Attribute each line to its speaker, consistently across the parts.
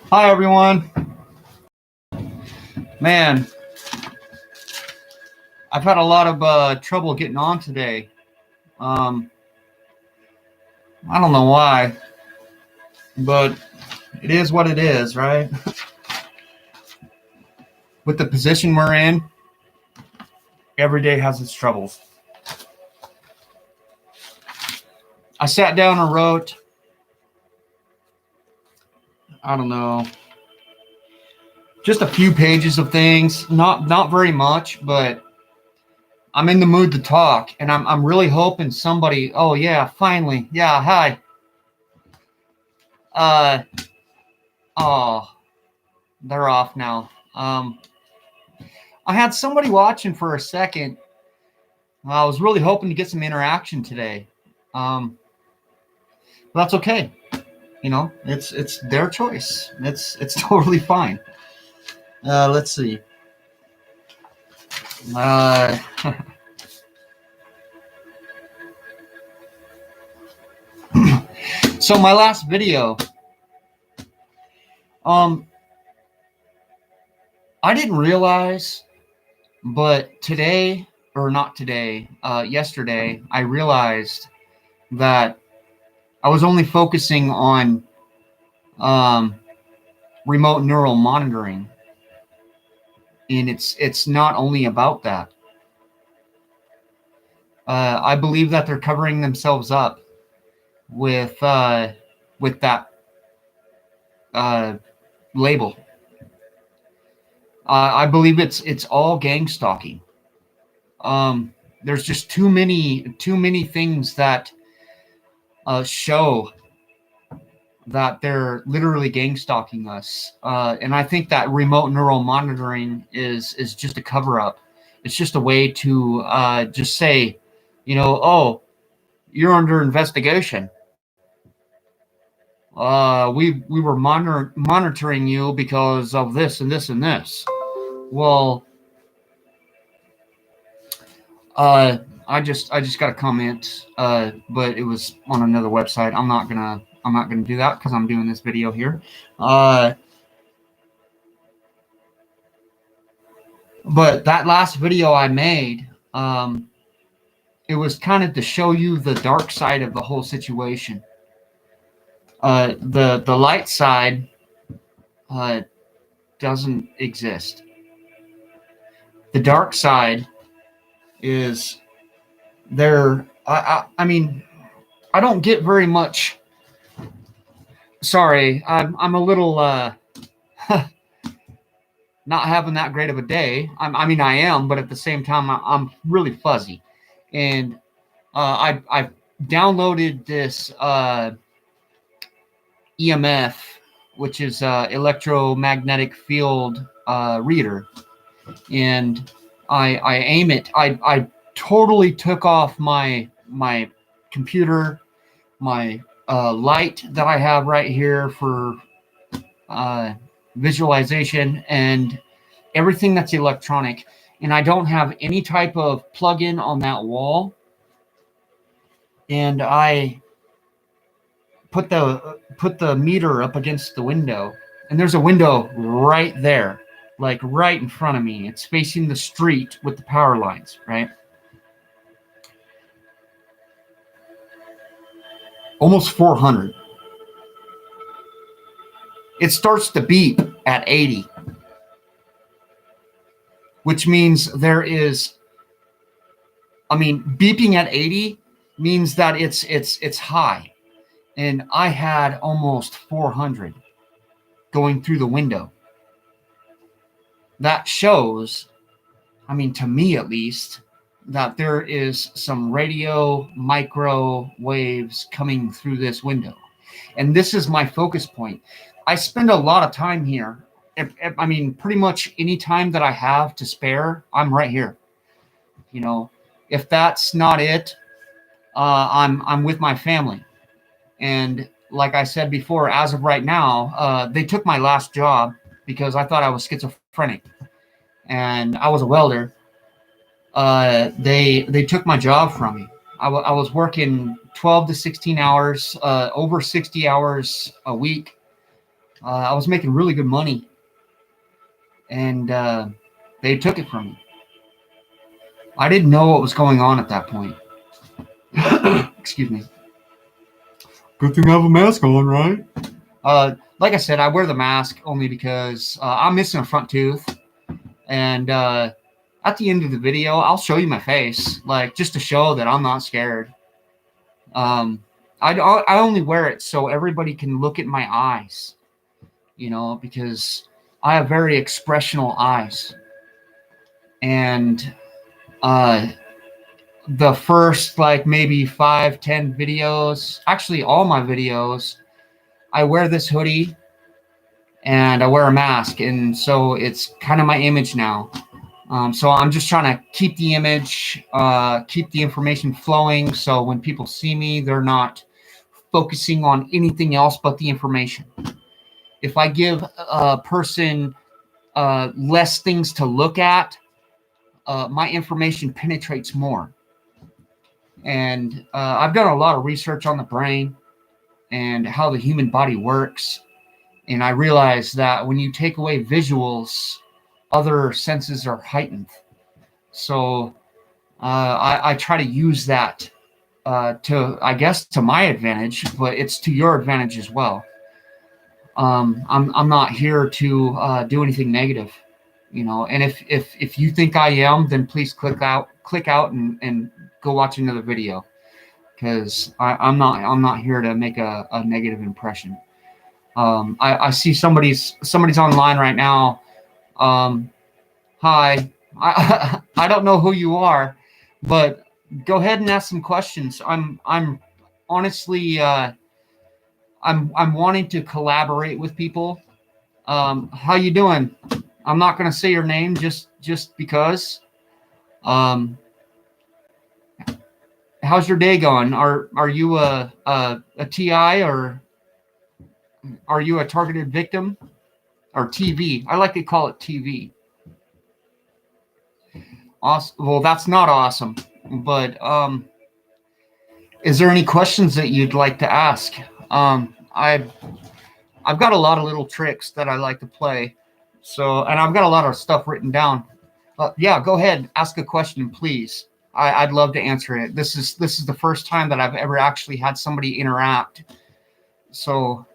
Speaker 1: Hi, everyone. Man, I've had a lot of trouble getting on today. Um, I don't know why, but it is what it is, right? With the position we're in, every day has its troubles. I sat down and wrote, I don't know, just a few pages of things. Not very much, but I'm in the mood to talk, and I'm really hoping somebody. Oh yeah, finally, yeah. Hi. Uh oh, they're off now. I had somebody watching for a second. I was really hoping to get some interaction today. But that's okay. You know, it's their choice. It's totally fine. Let's see. Uh, so my last video, um, I didn't realize, but today or not today, yesterday, I realized that I was only focusing on um, remote neural monitoring, and it's not only about that. I believe that they're covering themselves up with that label. I believe it's all gang stalking. There's just too many things that show that they're literally gang stalking us, and I think that remote neural monitoring is just a cover up. It's just a way to just say, oh, you're under investigation. We were monitoring you because of this and this and this. Well, I just got a comment, but it was on another website. I'm not gonna do that because I'm doing this video here. But that last video I made, it was kind of to show you the dark side of the whole situation. The light side doesn't exist. The dark side is there. I mean, I don't get very much. Sorry, I'm a little not having that great of a day. I mean, I am, but at the same time, I'm really fuzzy, and I've downloaded this EMF, which is electromagnetic field reader, and I aim it. I totally took off my computer, my light that I have right here for visualization, and everything that's electronic, and I don't have any type of plug-in on that wall, and I put the meter up against the window, and there's a window right there, like right in front of me. It's facing the street with the power lines, right? Almost 400. It starts to beep at 80, which means there is, I mean, beeping at 80 means that it's high. And I had almost 400 going through the window. That shows, I mean, to me at least, that there is some radio microwaves coming through this window. And this is my focus point. I spend a lot of time here. I mean, pretty much any time that I have to spare, I'm right here. You know, if that's not it, I'm with my family. And like I said before, as of right now, they took my last job because I thought I was schizophrenic, and I was a welder. They took my job from me. I was working 12 to 16 hours, over 60 hours a week, I was making really good money, and they took it from me. I didn't know what was going on at that point. Excuse me. Good thing I have a mask on, right? Like I said, I wear the mask only because I'm missing a front tooth, and at the end of the video, I'll show you my face, like just to show that I'm not scared. Um, I only wear it so everybody can look at my eyes, because I have very expressional eyes, and uh, the first like maybe 5, 10 videos, actually all my videos, I wear this hoodie and I wear a mask, and so it's kind of my image now. So I'm just trying to keep the image, keep the information flowing, so when people see me, they're not focusing on anything else but the information. If I give a person less things to look at, my information penetrates more. And I've done a lot of research on the brain and how the human body works. And I realized that when you take away visuals, other senses are heightened. So I try to use that I guess, to my advantage, but it's to your advantage as well. I'm not here to do anything negative, And if you think I am, then please click out and go watch another video, because I'm not here to make a negative impression. I see somebody's online right now. Hi, I don't know who you are, but go ahead and ask some questions. I'm honestly I'm wanting to collaborate with people. How you doing? I'm not going to say your name just because. Um, how's your day going? Are you a TI, or are you a targeted victim, or TV? I like to call it TV. Awesome. Well, that's not awesome, but is there any questions that you'd like to ask? I've got a lot of little tricks that I like to play, and I've got a lot of stuff written down. Yeah, go ahead, ask a question, please. I'd love to answer it. This is the first time that I've ever actually had somebody interact. So,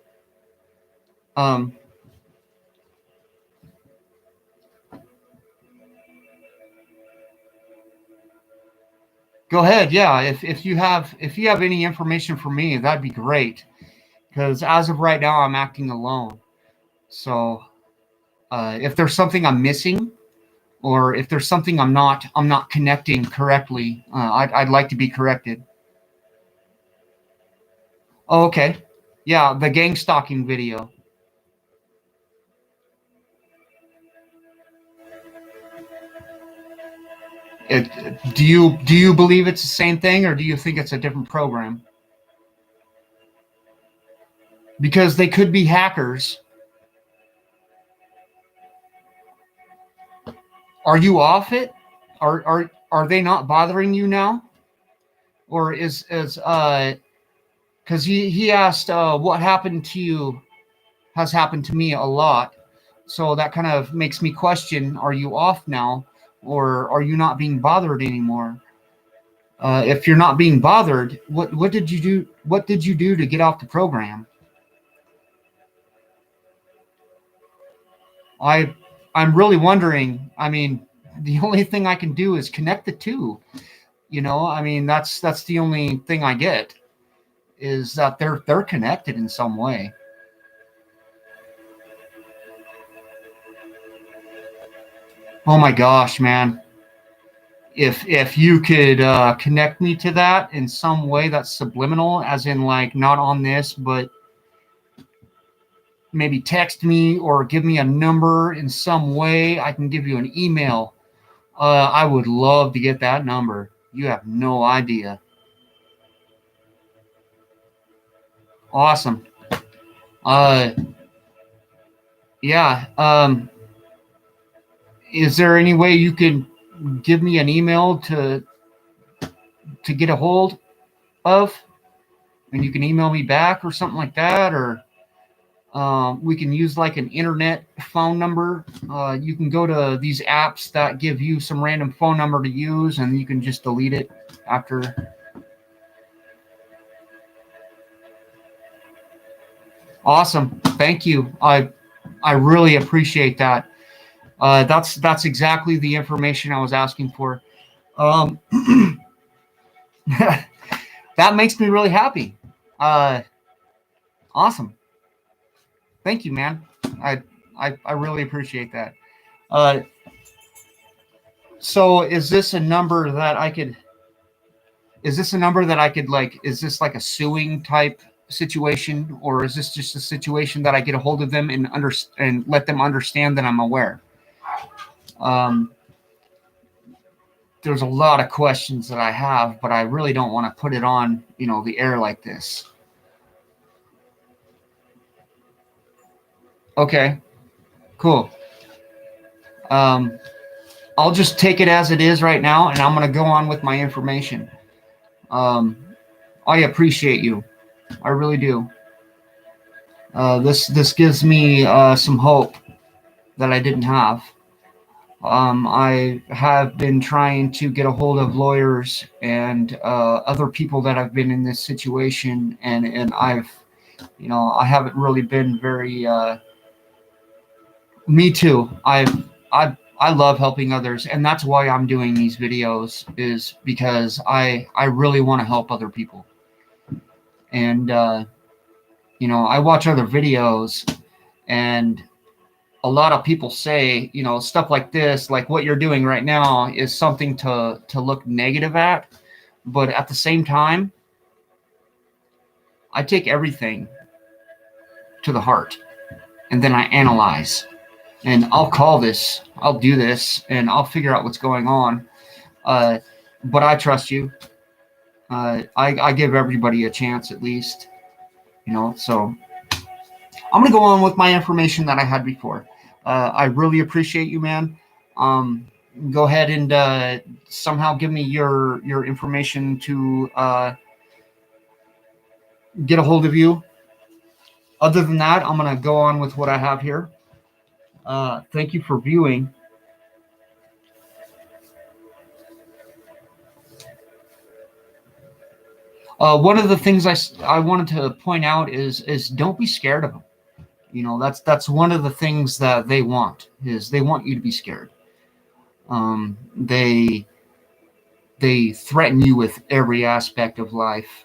Speaker 1: go ahead. Yeah, if you have any information for me, that'd be great. Because as of right now, I'm acting alone. So, if there's something I'm missing, or if there's something I'm not connecting correctly, I'd like to be corrected. Oh, okay. Yeah, the gang stalking video. Do you believe it's the same thing, or do you think it's a different program? Because they could be hackers. Are you off it? Are they not bothering you now? Or is because he asked what happened to you has happened to me a lot. So that kind of makes me question, are you off now, or are you not being bothered anymore? If you're not being bothered, what did you do? What did you do to get off the program? I I'm really wondering. I mean, the only thing I can do is connect the two. I mean, that's the only thing I get, is that they're connected in some way. Oh my gosh, man. If you could connect me to that in some way that's subliminal, as in like not on this, but maybe text me or give me a number in some way, I can give you an email. I would love to get that number. You have no idea. Awesome. Uh, yeah. Is there any way you could give me an email to get a hold of, and you can email me back or something like that, or We can use like an internet phone number. You can go to these apps that give you some random phone number to use, and you can just delete it after. Awesome. Thank you. I really appreciate that. That's exactly the information I was asking for. Um, that makes me really happy. Uh, awesome. Thank you, man. I I really appreciate that. Uh, so is this a number that I could? Is this a number that I could like? Is this like a suing type situation, or is this just a situation that I get a hold of them and let them understand that I'm aware? Um, there's a lot of questions that I have, but I really don't want to put it on, the air like this. Okay, cool. Um, I'll just take it as it is right now, and I'm going to go on with my information. Um, I appreciate you. I really do. This gives me some hope that I didn't have. I have been trying to get a hold of lawyers and other people that have been in this situation, and I haven't really been very. Me too. I love helping others, and that's why I'm doing these videos. Is because I really want to help other people, and I watch other videos, and a lot of people say, stuff like this, like what you're doing right now, is something to look negative at, but at the same time, I take everything to the heart, and then I analyze. And I'll do this, and I'll figure out what's going on. But I trust you. I give everybody a chance at least, so I'm going to go on with my information that I had before. I really appreciate you, man. Um, Go ahead and somehow give me your information to get a hold of you. Other than that, I'm going to go on with what I have here. Thank you for viewing. One of the things I wanted to point out is don't be scared of them. That's one of the things that they want, is they want you to be scared. They threaten you with every aspect of life.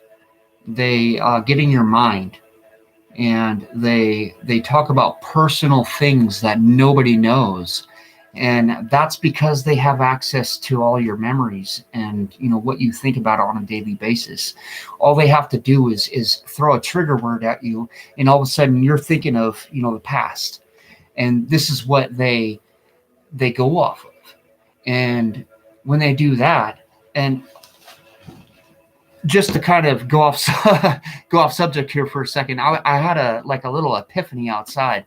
Speaker 1: They get in your mind, and they talk about personal things that nobody knows, and that's because they have access to all your memories and what you think about on a daily basis. All they have to do is throw a trigger word at you, and all of a sudden you're thinking of the past, and this is what they go off of. And when they do that, and just to kind of go off go off subject here for a second, I had a little epiphany outside.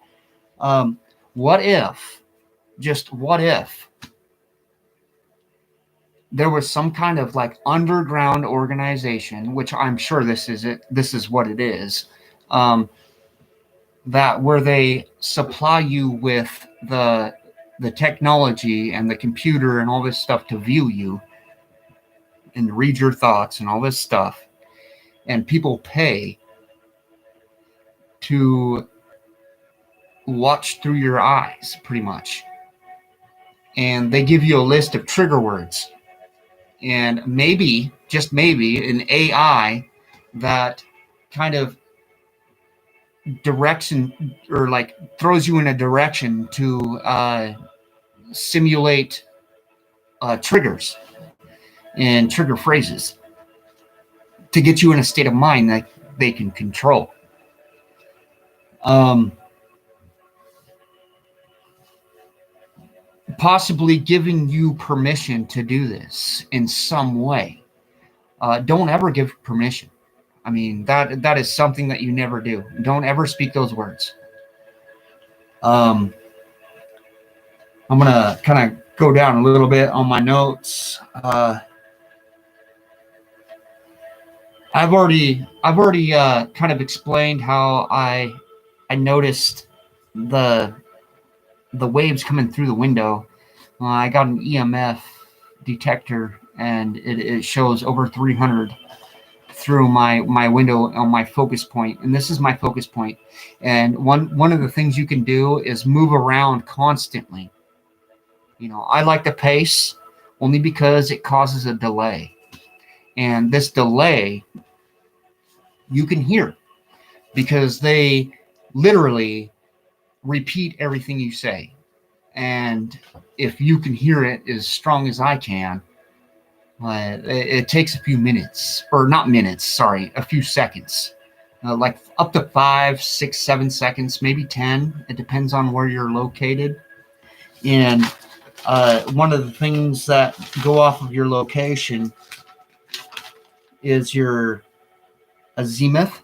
Speaker 1: What if, just what if, there was some kind of like underground organization, which I'm sure this is what it is, that where they supply you with the technology and the computer and all this stuff to view you and read your thoughts and all this stuff, and people pay to watch through your eyes, pretty much, and they give you a list of trigger words, and maybe, just maybe, an AI that kind of direction, or like throws you in a direction to simulate triggers and trigger phrases to get you in a state of mind that they can control. Possibly giving you permission to do this in some way. Don't ever give permission. I mean, that is something that you never do. Don't ever speak those words. I'm gonna kind of go down a little bit on my notes. I've already kind of explained how I I noticed the waves coming through the window. I got an EMF detector, and it shows over 300 through my window on my focus point, and this is my focus point. And one of the things you can do is move around constantly. I like to pace only because it causes a delay, and this delay you can hear because they literally repeat everything you say. And if you can hear it as strong as I can, it takes a few minutes, or not minutes, sorry, a few seconds, like up to 5, 6, 7 seconds, maybe 10. It depends on where you're located. And one of the things that go off of your location is your azimuth,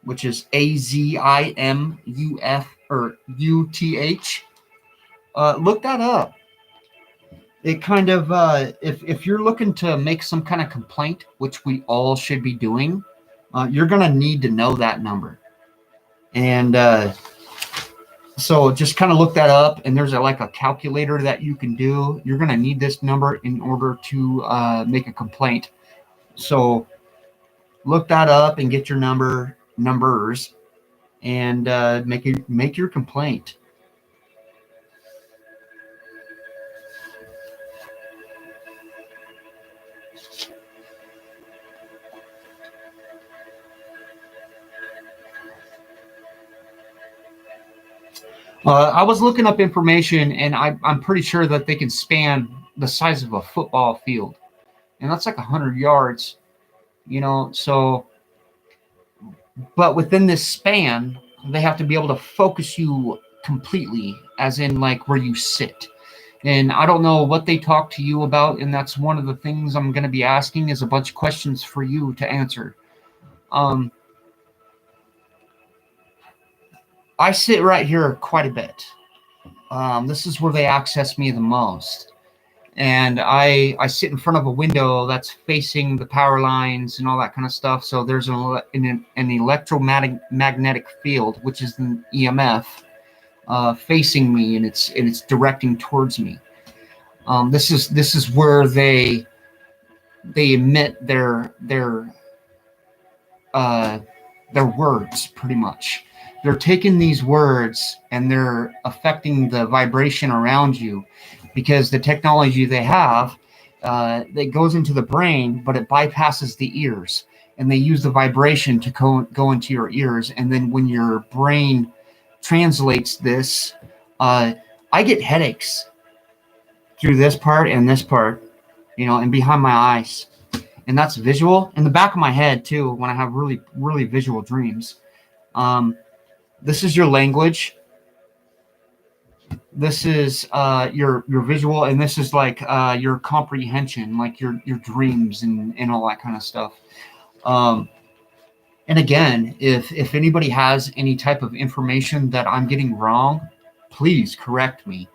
Speaker 1: which is AZIMUF or UTH. Look that up. It kind of, if you're looking to make some kind of complaint, which we all should be doing, you're going to need to know that number. And so just kind of look that up, and there's like a calculator that you can do. You're going to need this number in order to make a complaint. So look that up and get your numbers, and make your complaint. I was looking up information, and I'm pretty sure that they can span the size of a football field, and that's like 100 yards, So, but within this span, they have to be able to focus you completely, as in like where you sit. And I don't know what they talk to you about, and that's one of the things I'm going to be asking is a bunch of questions for you to answer. I sit right here quite a bit. This is where they access me the most. And I sit in front of a window that's facing the power lines and all that kind of stuff. So there's an electromagnetic field, which is an EMF, facing me, and it's directing towards me. This is where they emit their words, pretty much. They're taking these words and they're affecting the vibration around you, because the technology they have, that goes into the brain, but it bypasses the ears, and they use the vibration to go into your ears. And then when your brain translates this, I get headaches through this part and this part, and behind my eyes. And that's visual. In the back of my head too, when I have really, really visual dreams. This is your language. This is your visual, and this is like your comprehension, like your dreams and all that kind of stuff. And again, if anybody has any type of information that I'm getting wrong, please correct me.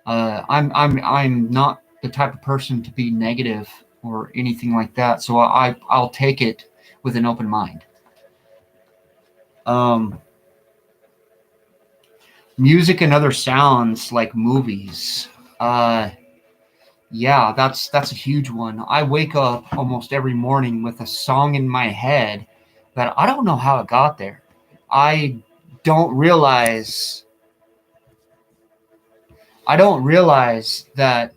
Speaker 1: I'm not the type of person to be negative or anything like that, so I'll take it with an open mind. Music and other sounds like movies. Yeah, that's a huge one. I wake up almost every morning with a song in my head that I don't know how it got there. I don't realize that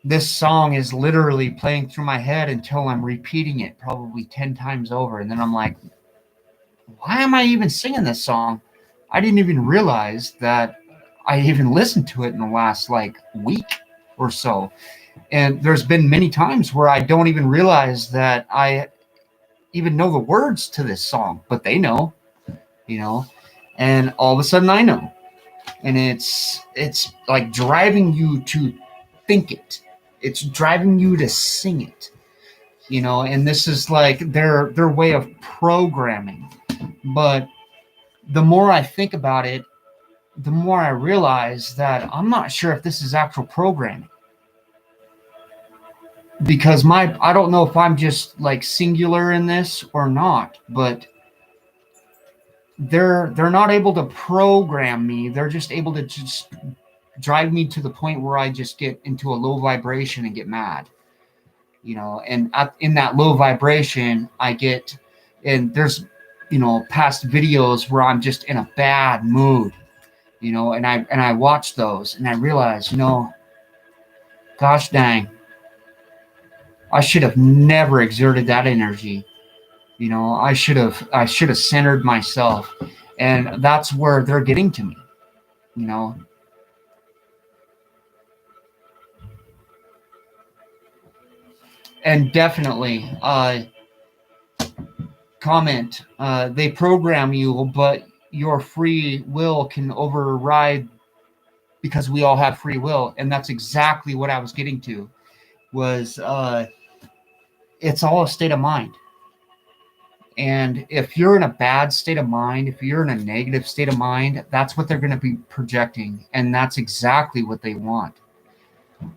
Speaker 1: this song is literally playing through my head until I'm repeating it probably 10 times over. And then I'm like, why am I even singing this song? I didn't even realize that I even listened to it in the last week or so. And there's been many times where I don't even realize that I even know the words to this song, but they know, and all of a sudden I know. And it's like driving you to think it. It's driving you to sing it, and this is like their way of programming. But the more I think about it, the more I realize that I'm not sure if this is actual programming. Because I don't know if I'm just singular in this or not, but they're not able to program me. They're just able to just drive me to the point where I just get into a low vibration and get mad, and in that low vibration I get, and there's past videos where I'm just in a bad mood, and I watch those and I realize, gosh dang, I should have never exerted that energy. I should have centered myself, and that's where they're getting to me. You know, and definitely, comment. They program you, but your free will can override, because we all have free will, and that's exactly what I was getting to. Was it's all a state of mind. And if you're in a bad state of mind, if you're in a negative state of mind, that's what they're going to be projecting. And that's exactly what they want.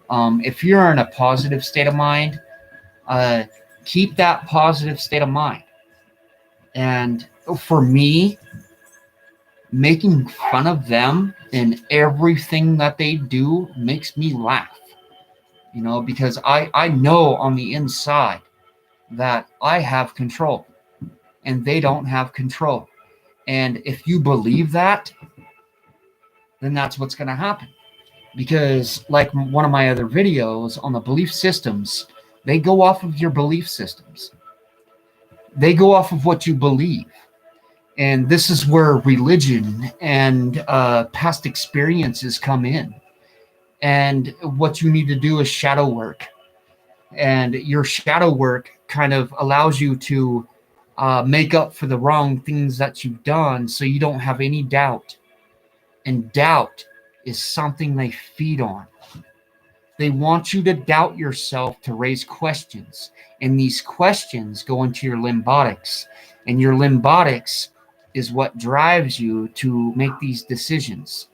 Speaker 1: If you're in a positive state of mind, keep that positive state of mind. And for me, making fun of them and everything that they do makes me laugh, because I know on the inside that I have control and they don't have control. And if you believe that, then that's what's going to happen. Because, like one of my other videos on the belief systems, they go off of your belief systems. They go off of what you believe. And this is where religion and past experiences come in. And what you need to do is shadow work. And your shadow work kind of allows you to make up for the wrong things that you've done, so you don't have any doubt. And doubt is something they feed on. They want you to doubt yourself, to raise questions. And these questions go into your limbotics. And your limbotics is what drives you to make these decisions.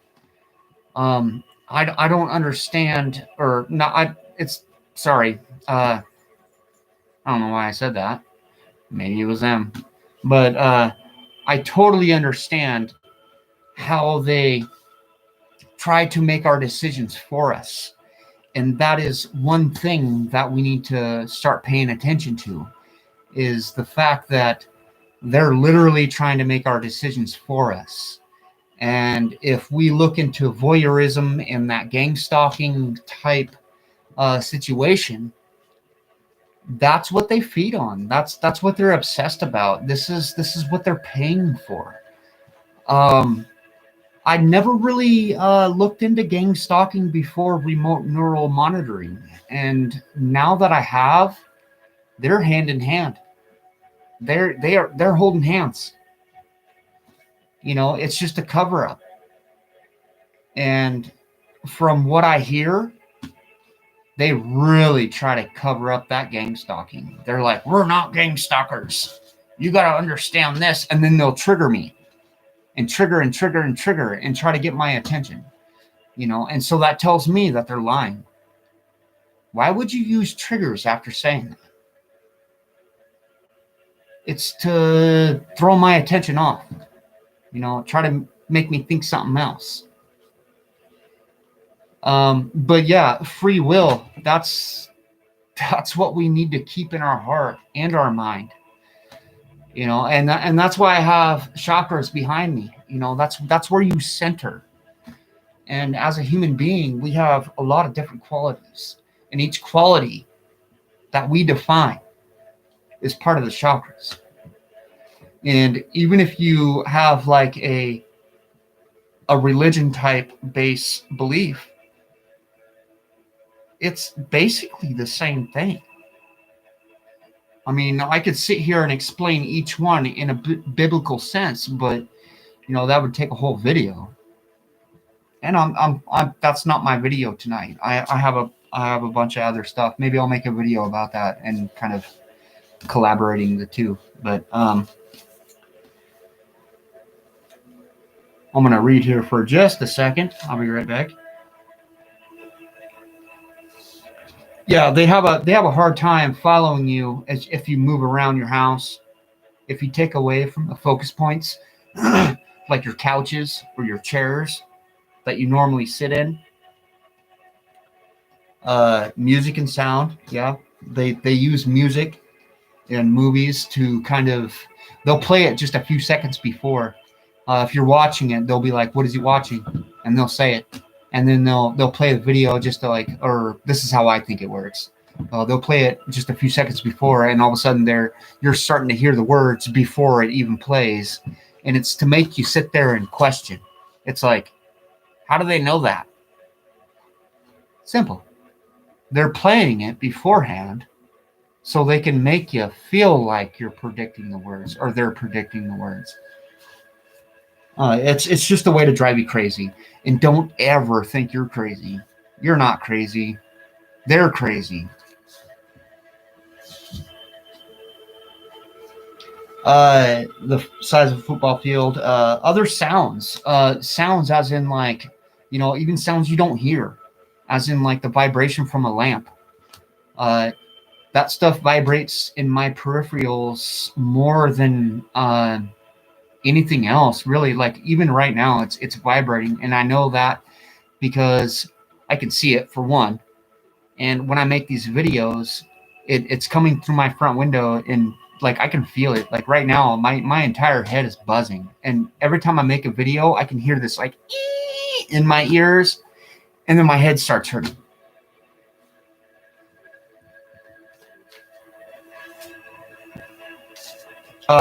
Speaker 1: I don't understand, or not. Sorry. I don't know why I said that. Maybe it was them. But I totally understand how they try to make our decisions for us. And that is one thing that we need to start paying attention to, is the fact that they're literally trying to make our decisions for us. And if we look into voyeurism and that gang stalking type situation, that's what they feed on. That's what they're obsessed about. This is what they're paying for. I never really looked into gang stalking before remote neural monitoring, and now that I have, they're hand in hand. They're holding hands. It's just a cover up. And from what I hear, they really try to cover up that gang stalking. They're like, we're not gang stalkers. You got to understand this. And then they'll trigger me and trigger and trigger and trigger and try to get my attention, And so that tells me that they're lying. Why would you use triggers after saying that? It's to throw my attention off, try to make me think something else. But yeah, free will, that's what we need to keep in our heart and our mind, and that's why I have chakras behind me. That's where you center. And as a human being, we have a lot of different qualities, and each quality that we define is part of the chakras. And even if you have like a religion type base belief, it's basically the same thing. I mean, I could sit here and explain each one in a biblical sense, but that would take a whole video. And I'm that's not my video tonight. I have a bunch of other stuff. Maybe I'll make a video about that and kind of collaborating the two. But I'm going to read here for just a second. I'll be right back. Yeah, they have a hard time following you if you move around your house. If you take away from the focus points, like your couches or your chairs that you normally sit in. Music and sound, yeah. They use music in movies to kind of, they'll play it just a few seconds before. If you're watching it, they'll be like, "What is he watching?" And they'll say it, and then they'll play the video just to like, or this is how I think it works. They'll play it just a few seconds before, and all of a sudden you're starting to hear the words before it even plays, and it's to make you sit there and question. It's like, how do they know that? Simple. They're playing it beforehand so they can make you feel like you're predicting the words or they're predicting the words. It's just a way to drive you crazy. And don't ever think you're crazy. You're not crazy. They're crazy. The size of a football field. Other sounds. Sounds as in like, even sounds you don't hear, as in like the vibration from a lamp. That stuff vibrates in my peripherals more than anything else, really. Like even right now, it's vibrating, and I know that because I can see it for one. And when I make these videos, it's coming through my front window, and like I can feel it. Like right now, my entire head is buzzing, and every time I make a video, I can hear this like in my ears, and then my head starts hurting.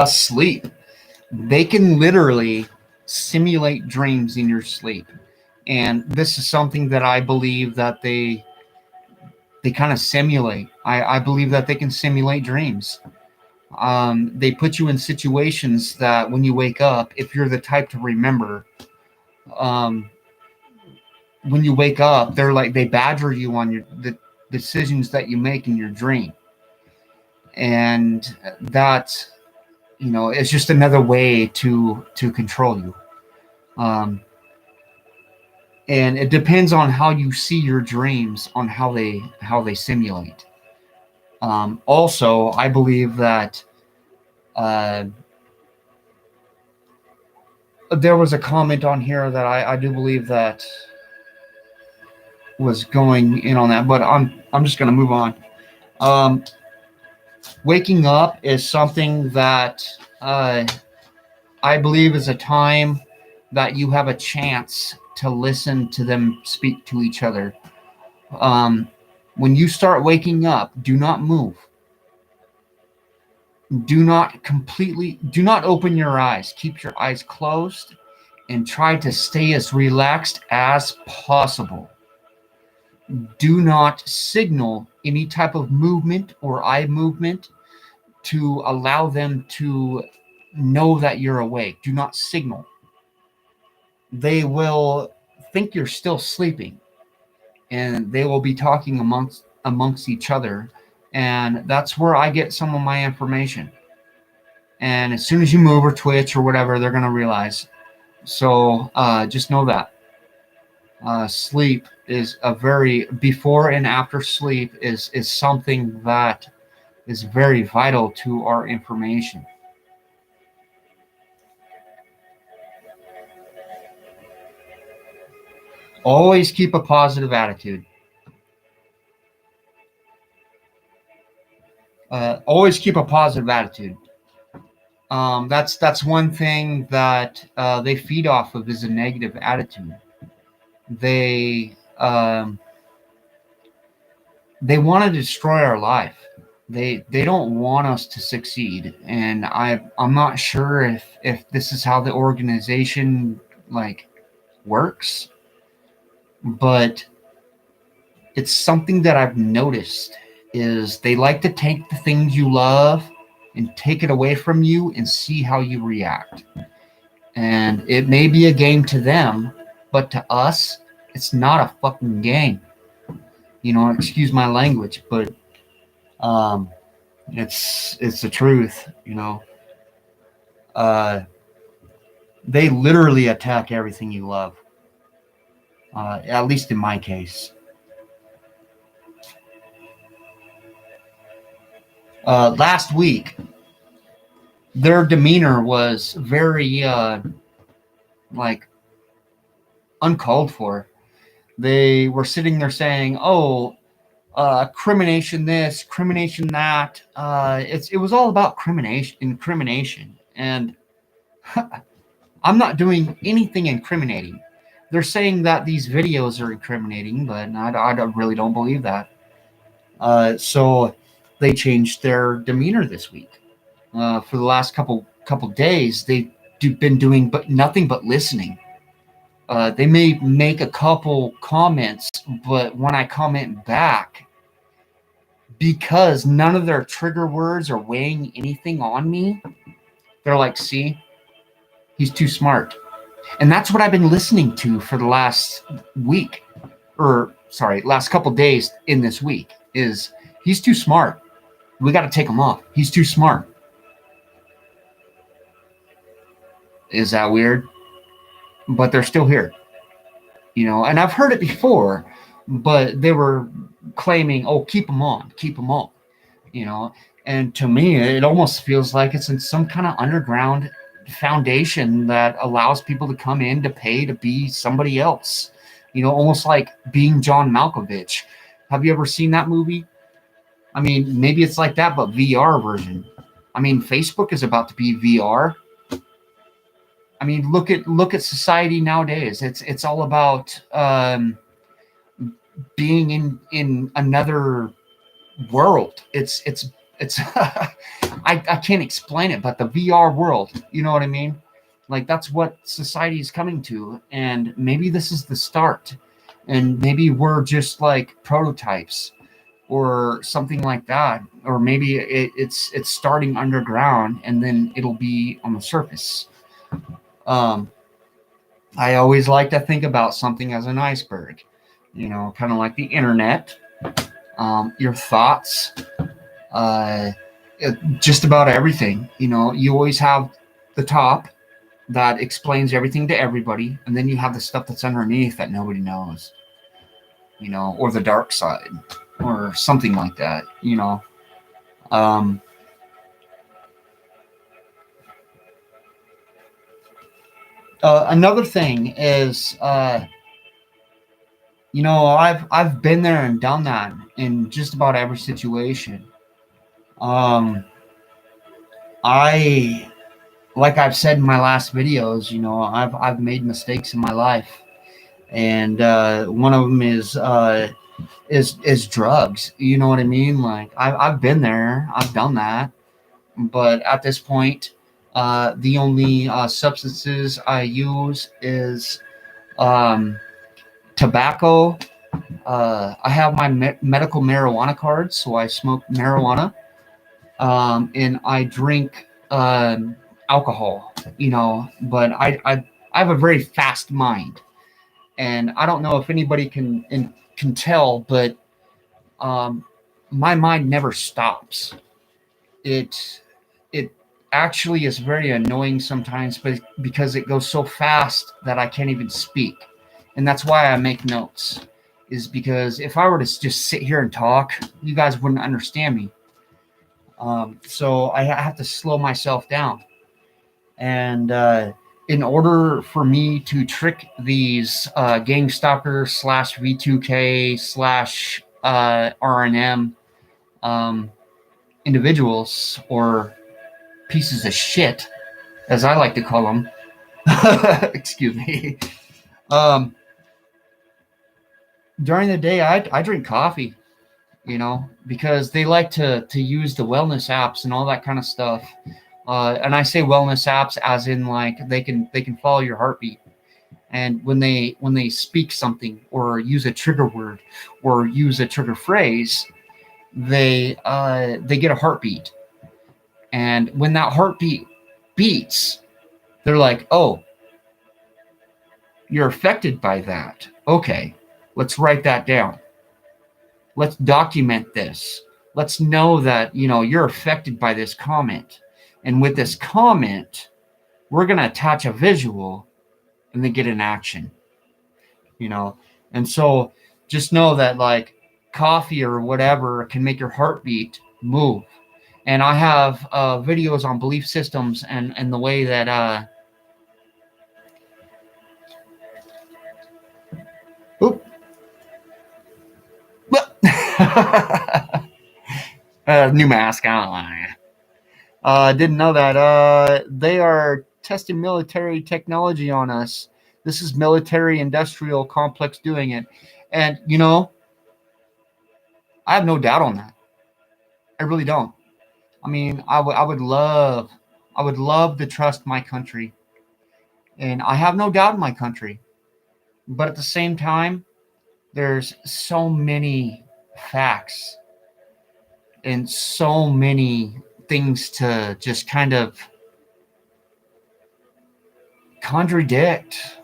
Speaker 1: Sleep. They can literally simulate dreams in your sleep, and this is something that I believe that they kind of simulate. I believe that they can simulate dreams. They put you in situations that when you wake up, if you're the type to remember, um, when you wake up, they badger you on the decisions that you make in your dream, and that it's just another way to control you. Um, and it depends on how you see your dreams on how they simulate. Also, I believe that uh, there was a comment on here that I do believe that was going in on that, but I'm just going to move on. Um, Waking up is something that I believe is a time that you have a chance to listen to them speak to each other. Um, when you start waking up, do not move. Do not open your eyes. Keep your eyes closed and try to stay as relaxed as possible. Do not signal any type of movement or eye movement to allow them to know that you're awake. Do not signal. They will think you're still sleeping, and they will be talking amongst each other, and that's where I get some of my information. And as soon as you move or twitch or whatever, they're going to realize. So just know that sleep is a very before and after sleep is something that is very vital to our information. Always keep a positive attitude. Always keep a positive attitude. That's one thing that they feed off of is a negative attitude. They they want to destroy our life. They don't want us to succeed, and I'm not sure if this is how the organization like works, but it's something that I've noticed is they like to take the things you love and take it away from you and see how you react. And it may be a game to them, but to us, it's not a fucking game. Excuse my language, but um, it's the truth. Uh, they literally attack everything you love. At least in my case. Last week, their demeanor was very like uncalled for. They were sitting there saying, "Oh, crimination this, crimination that." It was all about incrimination, and I'm not doing anything incriminating. They're saying that these videos are incriminating, but I really don't believe that. So they changed their demeanor this week. For the last couple days, they've been doing but nothing but listening. They may make a couple comments, but when I comment back, because none of their trigger words are weighing anything on me, they're like, "See, he's too smart." And that's what I've been listening to for the last week, or sorry, last couple days in this week, is he's too smart. We got to take him off. He's too smart. Is that weird? But they're still here, and I've heard it before, but they were claiming, "Oh, keep him on, keep him on," you know. And to me, it almost feels like it's in some kind of underground foundation that allows people to come in to pay to be somebody else, almost like being John Malkovich. Have you ever seen that movie? I mean, maybe it's like that, but VR version. I mean, Facebook is about to be VR. I mean, look at society nowadays. It's all about being in another world. It's I can't explain it, but the VR world, you know what I mean? Like, that's what society is coming to, and maybe this is the start, and maybe we're just like prototypes or something like that, or maybe it's starting underground and then it'll be on the surface. Um, I always like to think about something as an iceberg, kind of like the internet. Your thoughts, uh, just about everything. You always have the top that explains everything to everybody, and then you have the stuff that's underneath that nobody knows, or the dark side, or something like that. Um, Another thing is, I've been there and done that in just about every situation. Um, I Like I've said in my last videos, I've made mistakes in my life, and one of them is drugs. You know what I mean? Like, I've been there, I've done that, but at this point, the only substances I use is um, tobacco. I have my medical marijuana card, so I smoke marijuana, and I drink alcohol. But I have a very fast mind, and I don't know if anybody can tell, but um, my mind never stops. It actually is very annoying sometimes, but because it goes so fast that I can't even speak, and that's why I make notes. Is because if I were to just sit here and talk, you guys wouldn't understand me. So I have to slow myself down, and in order for me to trick these gang stalker slash v2k slash rnm individuals, or pieces of shit, as I like to call them. Excuse me. Um, During the day, I drink coffee, because they like to use the wellness apps and all that kind of stuff. And I say wellness apps as in, like, they can follow your heartbeat, and when they speak something or use a trigger word or use a trigger phrase, they get a heartbeat, and when that heartbeat beats, they're like, "Oh, you're affected by that. Okay, let's write that down. Let's document this. Let's know that, you're affected by this comment. And with this comment, we're going to attach a visual and then get an action, you know? And so just know that, like, coffee or whatever can make your heartbeat move. And I have videos on belief systems and the way that new mask. Didn't know that. They are testing military technology on us. This is military industrial complex doing it. And, I have no doubt on that. I really don't. I mean, I would love to trust my country. And I have no doubt in my country. But at the same time, there's so many facts and so many things to just kind of contradict.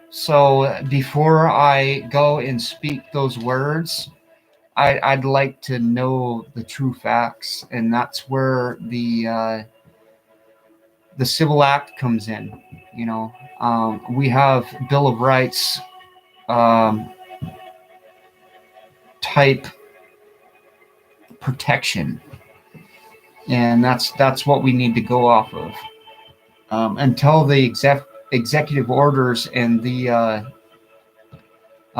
Speaker 1: So before I go and speak those words, I'd like to know the true facts, and that's where the Civil Act comes in. We have Bill of Rights um, type protection, and that's what we need to go off of until the executive orders and the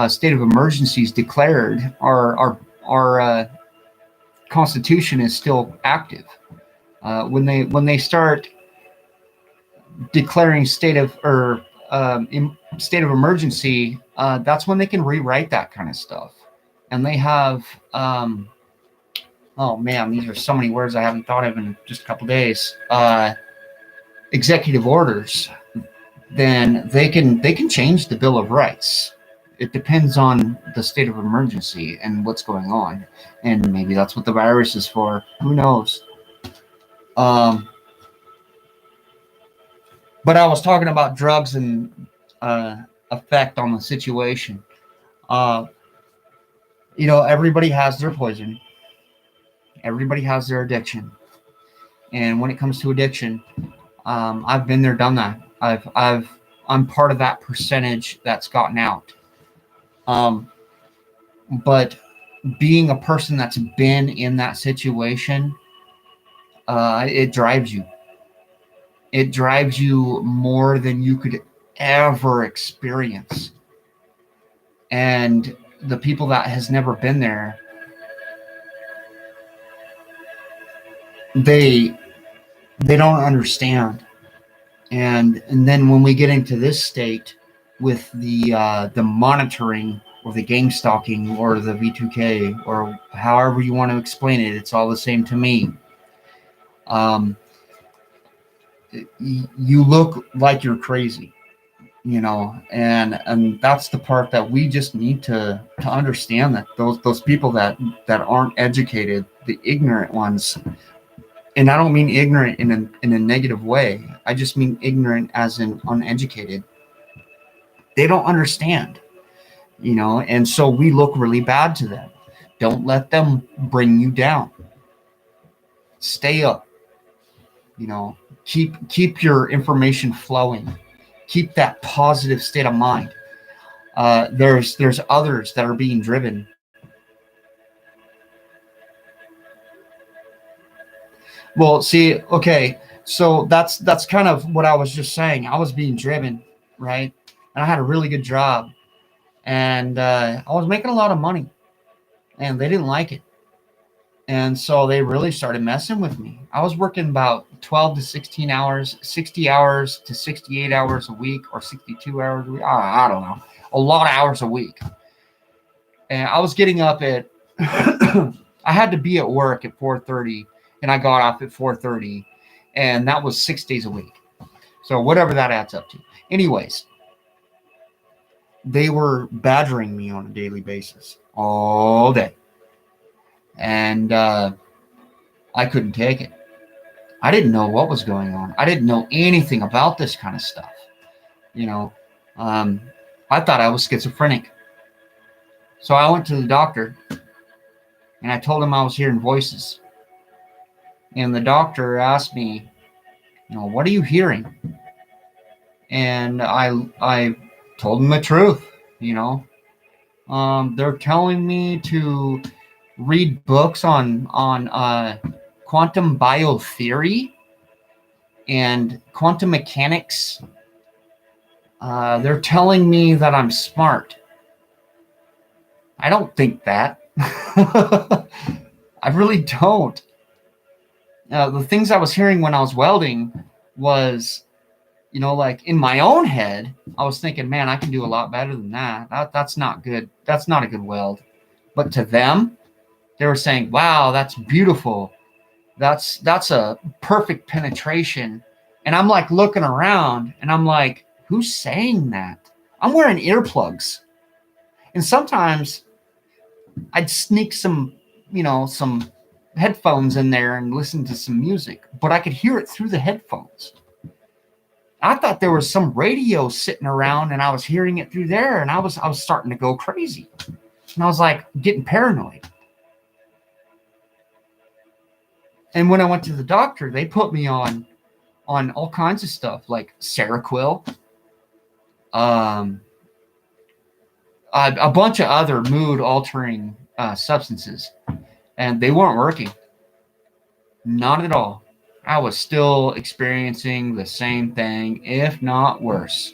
Speaker 1: state of emergency is declared. Our Constitution is still active. When they start declaring state of emergency, that's when they can rewrite that kind of stuff. And they have oh man, these are so many words I haven't thought of in just a couple days. Executive orders. Then they can change the Bill of Rights. It depends on the state of emergency and what's going on, and maybe that's what the virus is for. Who knows? But I was talking about drugs and effect on the situation. Uh, everybody has their poison. Everybody has their addiction, and when it comes to addiction, I've been there, done that. I'm part of that percentage that's gotten out. But being a person that's been in that situation, it drives you. It drives you more than you could ever experience. And the people that has never been there, they don't understand. And then when we get into this state with the monitoring or the gang stalking or the v2k or however you want to explain it, it's all the same to me. You look like you're crazy, and that's the part that we just need to understand, that those people that aren't educated, the ignorant ones. And I don't mean ignorant in a negative way. I just mean ignorant as in uneducated. They don't understand, and so we look really bad to them. Don't let them bring you down. Stay up, keep your information flowing. Keep that positive state of mind. There's others that are being driven. Well, see, okay, so that's kind of what I was just saying. I was being driven, right? And I had a really good job, and I was making a lot of money, and they didn't like it, and so they really started messing with me. I was working about 12 to 16 hours, 60 hours to 68 hours a week, or 62 hours a week. I don't know, a lot of hours a week, and I was getting up at I had to be at work at 4:30, and I got off at 4:30, and that was 6 days a week. So whatever that adds up to. Anyways, they were badgering me on a daily basis all day, and I couldn't take it. I didn't know what was going on. I didn't know anything about this kind of stuff. I thought I was schizophrenic. So I went to the doctor, and I told him I was hearing voices. And the doctor asked me, what are you hearing? And I told him the truth. They're telling me to read books on quantum biotheory and quantum mechanics. They're telling me that I'm smart. I don't think that. I really don't. The things I was hearing when I was welding was, like in my own head, I was thinking, man, I can do a lot better than that. That's not good. That's not a good weld. But to them, they were saying, wow, that's beautiful. That's a perfect penetration. And I'm like looking around and I'm like, who's saying that? I'm wearing earplugs. And sometimes I'd sneak some headphones in there and listen to some music, but I could hear it through the headphones. I thought there was some radio sitting around and I was hearing it through there, and I was starting to go crazy. And I was like getting paranoid. And when I went to the doctor, they put me on all kinds of stuff like Seroquel, a bunch of other mood altering substances, and they weren't working. Not at all. I was still experiencing the same thing, if not worse.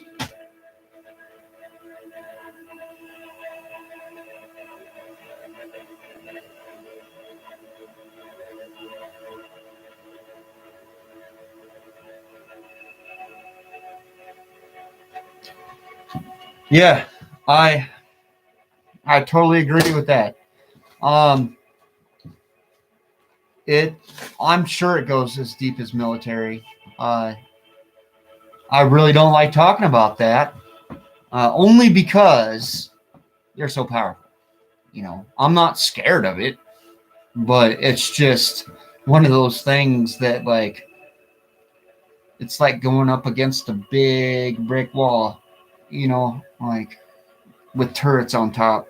Speaker 1: Yeah, I totally agree with that. I'm sure it goes as deep as military. I really don't like talking about that, only because they're so powerful. I'm not scared of it, but it's just one of those things that, like, it's like going up against a big brick wall, like with turrets on top.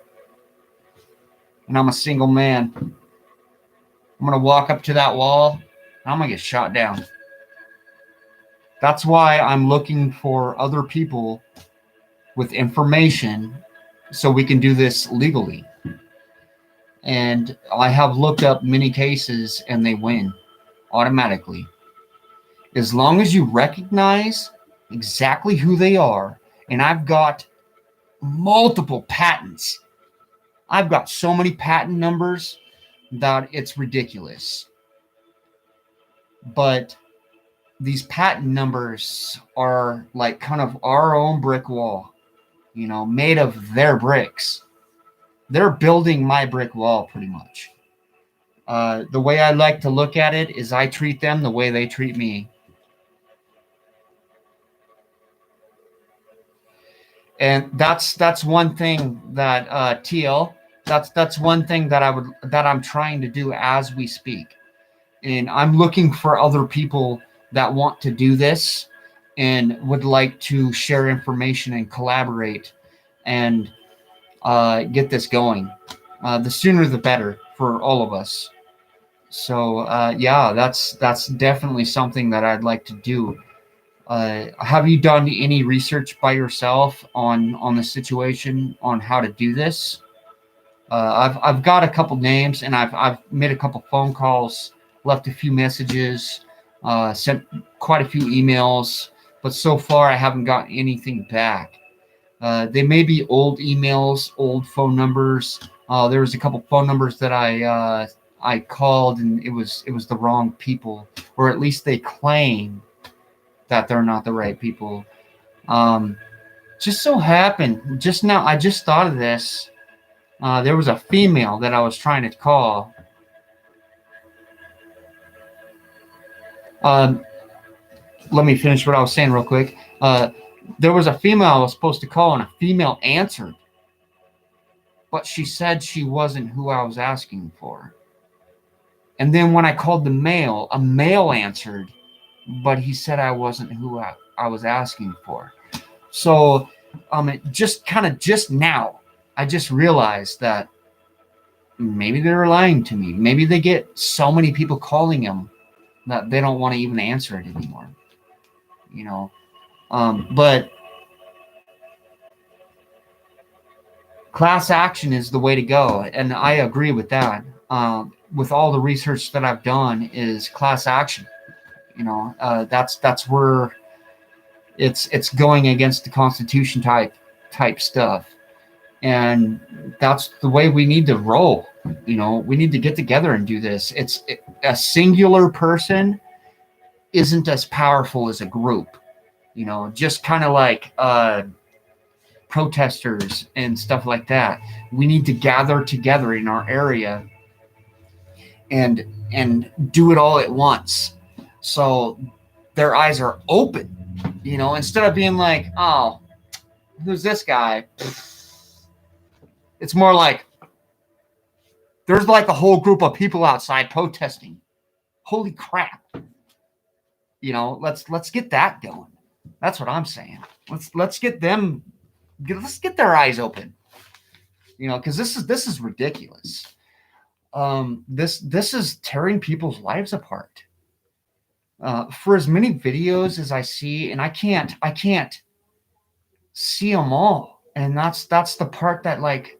Speaker 1: And I'm a single man. I'm going to walk up to that wall and I'm going to get shot down. That's why I'm looking for other people with information so we can do this legally. And I have looked up many cases and they win automatically. As long as you recognize exactly who they are, and I've got multiple patents. I've got so many patent numbers that it's ridiculous. But these patent numbers are like kind of our own brick wall, made of their bricks. They're building my brick wall pretty much. The way I like to look at it is I treat them the way they treat me. And that's one thing that TL, that's one thing that I'm trying to do as we speak. And I'm looking for other people that want to do this and would like to share information and collaborate and get this going. The sooner the better for all of us. So yeah, that's definitely something that I'd like to do. Have you done any research by yourself on the situation on how to do this? I've got a couple names and I've made a couple phone calls, left a few messages, sent quite a few emails, but so far I haven't gotten anything back. They may be old emails, old phone numbers. There was a couple phone numbers that I called and it was the wrong people, or at least they claim that they're not the right people. Just so happened, just now, I just thought of this. There was a female that I was trying to call. Let me finish what I was saying real quick. There was a female I was supposed to call, and a female answered. But she said she wasn't who I was asking for. And then when I called the male, a male answered, but he said I wasn't who I was asking for. So just now, I just realized that maybe they're lying to me. Maybe they get so many people calling them that they don't want to even answer it anymore. But class action is the way to go, and I agree with that. with all the research that I've done is class action. That's where it's going against the Constitution type stuff, and that's the way we need to roll. We need to get together and do this. A singular person isn't as powerful as a group. Just kind of like protesters and stuff like that. We need to gather together in our area and do it all at once, so their eyes are open. Instead of being like, oh, who's this guy? It's more like there's like a whole group of people outside protesting. Holy crap. Let's get that going. That's what I'm saying. Let's get them. Let's get their eyes open. Because this is ridiculous. This is tearing people's lives apart. For as many videos as I see, and I can't see them all, and that's the part that like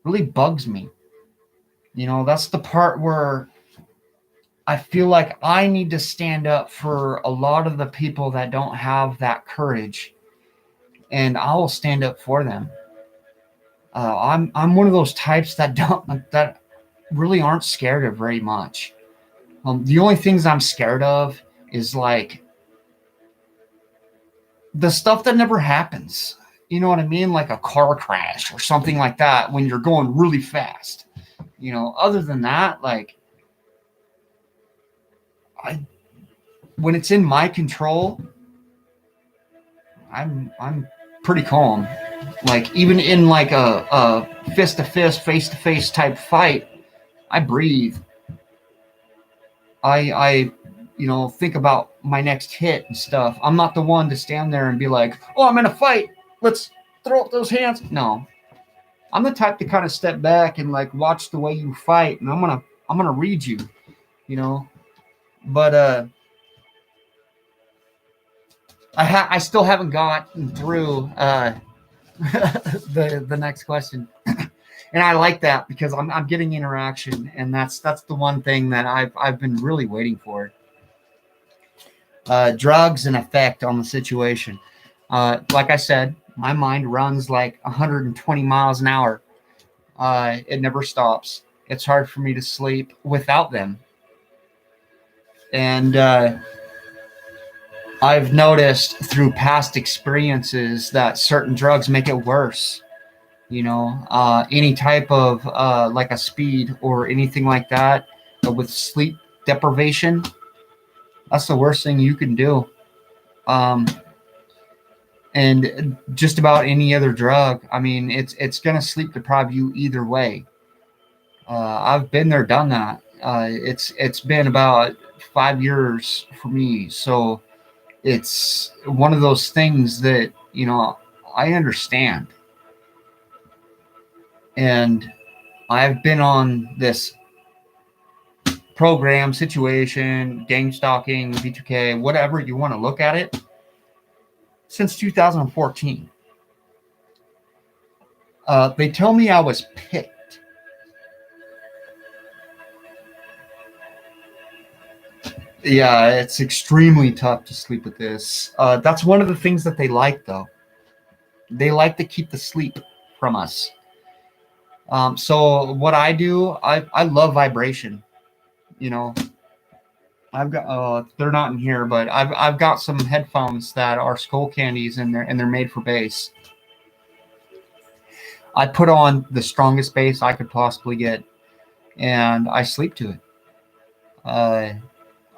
Speaker 1: really bugs me. That's the part where I feel like I need to stand up for a lot of the people that don't have that courage, and I will stand up for them. I'm one of those types that really aren't scared of very much. The only things I'm scared of is like the stuff that never happens. You know what I mean? Like a car crash or something like that when you're going really fast. Other than that, like when it's in my control, I'm pretty calm. Like even in like a fist to fist, face to face type fight, I breathe. I think about my next hit and stuff. I'm not the one to stand there and be like, oh, I'm in a fight, let's throw up those hands. No, I'm the type to kind of step back and like watch the way you fight, and I'm gonna read you, But I still haven't gotten through the next question, and I like that because I'm getting interaction, and that's the one thing that I've been really waiting for. Drugs and effect on the situation. Like I said, my mind runs like 120 miles an hour. It never stops. It's hard for me to sleep without them. And I've noticed through past experiences that certain drugs make it worse. Any type of like a speed or anything like that with sleep deprivation, that's the worst thing you can do. And just about any other drug, I mean, it's going to sleep deprive you either way. I've been there, done that. It's been about 5 years for me. So it's one of those things that, I understand. And I've been on this program, situation, gang stalking, v2k, whatever you want to look at it, since 2014. They tell me I was picked. Yeah, it's extremely tough to sleep with this. That's one of the things that they like, though. They like to keep the sleep from us. So what I do, I love vibration. I've got they're not in here, but I've got some headphones that are skull candies, and they're made for bass. I put on the strongest bass I could possibly get, and I sleep to it.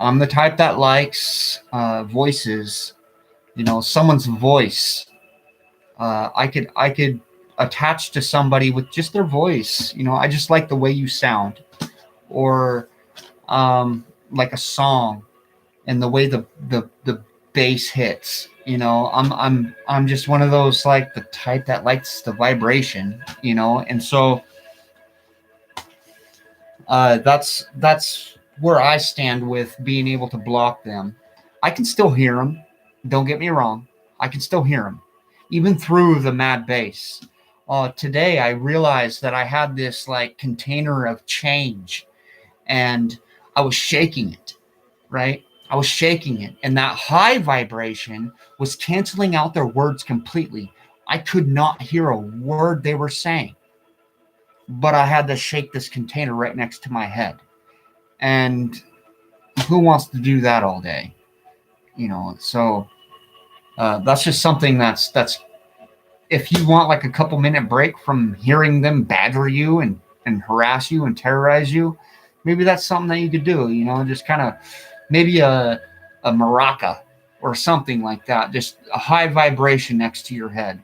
Speaker 1: I'm the type that likes voices. Someone's voice. I could attach to somebody with just their voice. I just like the way you sound, or like a song and the way the bass hits. I'm just one of those, like the type that likes the vibration. And so that's where I stand with being able to block them. I can still hear them. Don't get me wrong. I can still hear them, even through the mad bass. Today I realized that I had this like container of change, and I was shaking it, right? I was shaking it, and that high vibration was canceling out their words completely. I could not hear a word they were saying, but I had to shake this container right next to my head. And who wants to do that all day? So that's just something that's if you want like a couple minute break from hearing them badger you and harass you and terrorize you, maybe that's something that you could do. Just kind of maybe a maraca or something like that, just a high vibration next to your head.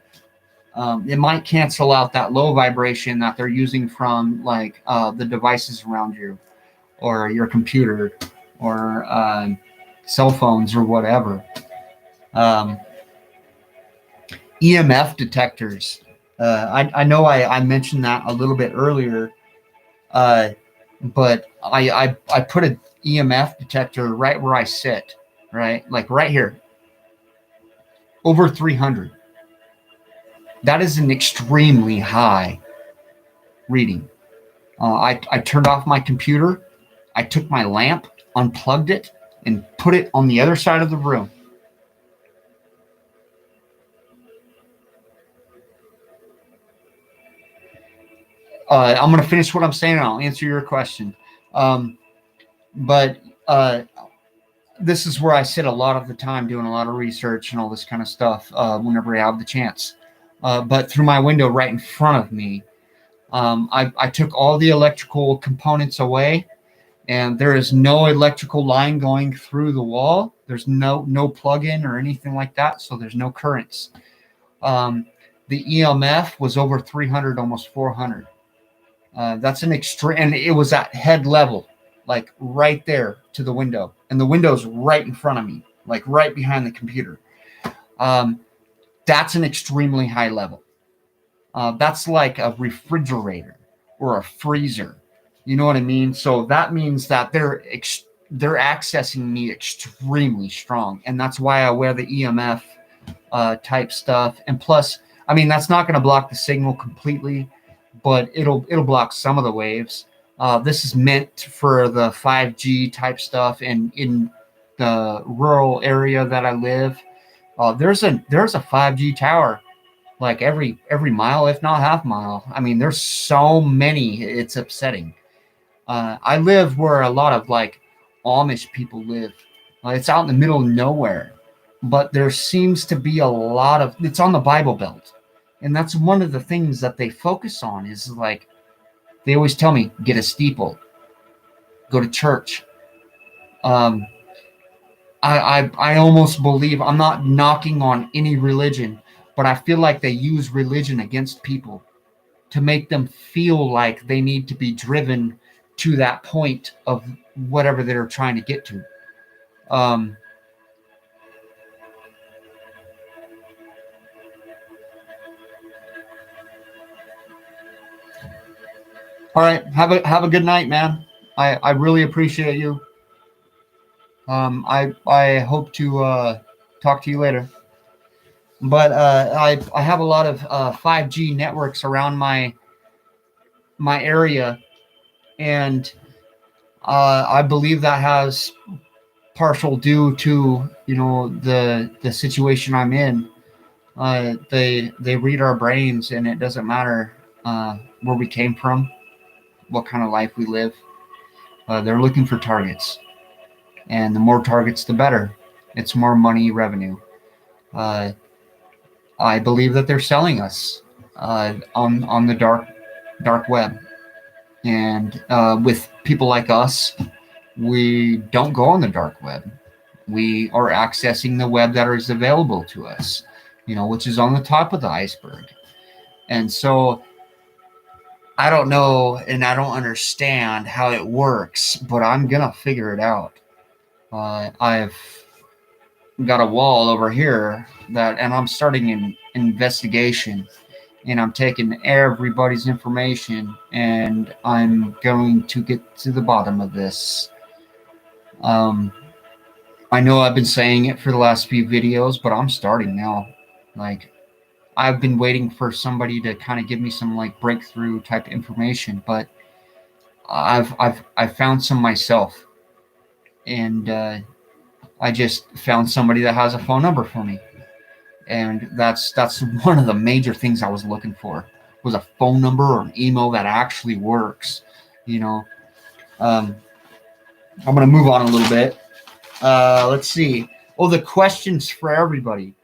Speaker 1: It might cancel out that low vibration that they're using from like the devices around you or your computer or cell phones or whatever. EMF detectors. I know I mentioned that a little bit earlier, but I put an EMF detector right where I sit, right? Like right here, over 300. That is an extremely high reading. I turned off my computer. I took my lamp, unplugged it, and put it on the other side of the room. I'm going to finish what I'm saying, and I'll answer your question. But this is where I sit a lot of the time doing a lot of research and all this kind of stuff whenever I have the chance. But through my window right in front of me, I took all the electrical components away, and there is no electrical line going through the wall. There's no plug-in or anything like that, so there's no currents. The EMF was over 300, almost 400. That's an extreme, and it was at head level, like right there to the window, and the window's right in front of me, like right behind the computer. That's an extremely high level. That's like a refrigerator or a freezer. You know what I mean? So that means that they're accessing me extremely strong, and that's why I wear the EMF type stuff. And plus, I mean, that's not going to block the signal completely, but it'll block some of the waves. This is meant for the 5G type stuff, and in the rural area that I live, there's a 5G tower like every mile, if not half mile. I mean, there's so many, it's upsetting. I live where a lot of like Amish people live. It's out in the middle of nowhere, but there seems to be a lot of, it's on the Bible Belt. And that's one of the things that they focus on is like, they always tell me, get a steeple, go to church. I almost believe, I'm not knocking on any religion, but I feel like they use religion against people to make them feel like they need to be driven to that point of whatever they're trying to get to. All right, have a good night, man. I really appreciate you. I hope to talk to you later. But I have a lot of 5G networks around my area, and I believe that has partial due to the situation I'm in. They read our brains, and it doesn't matter where we came from, what kind of life we live. They're looking for targets, and the more targets, the better. It's more money revenue. I believe that they're selling us on the dark web, and with people like us, we don't go on the dark web. We are accessing the web that is available to us, which is on the top of the iceberg. And so I don't know and I don't understand how it works, but I'm gonna figure it out. I've got a wall over here and I'm starting an investigation, and I'm taking everybody's information, and I'm going to get to the bottom of this. I know I've been saying it for the last few videos, but I'm starting now. Like, I've been waiting for somebody to kind of give me some like breakthrough type information, but I've found some myself, and I just found somebody that has a phone number for me, and that's one of the major things I was looking for, was a phone number or an email that actually works. You know, um, I'm gonna move on a little bit. Let's see. Oh, the questions for everybody.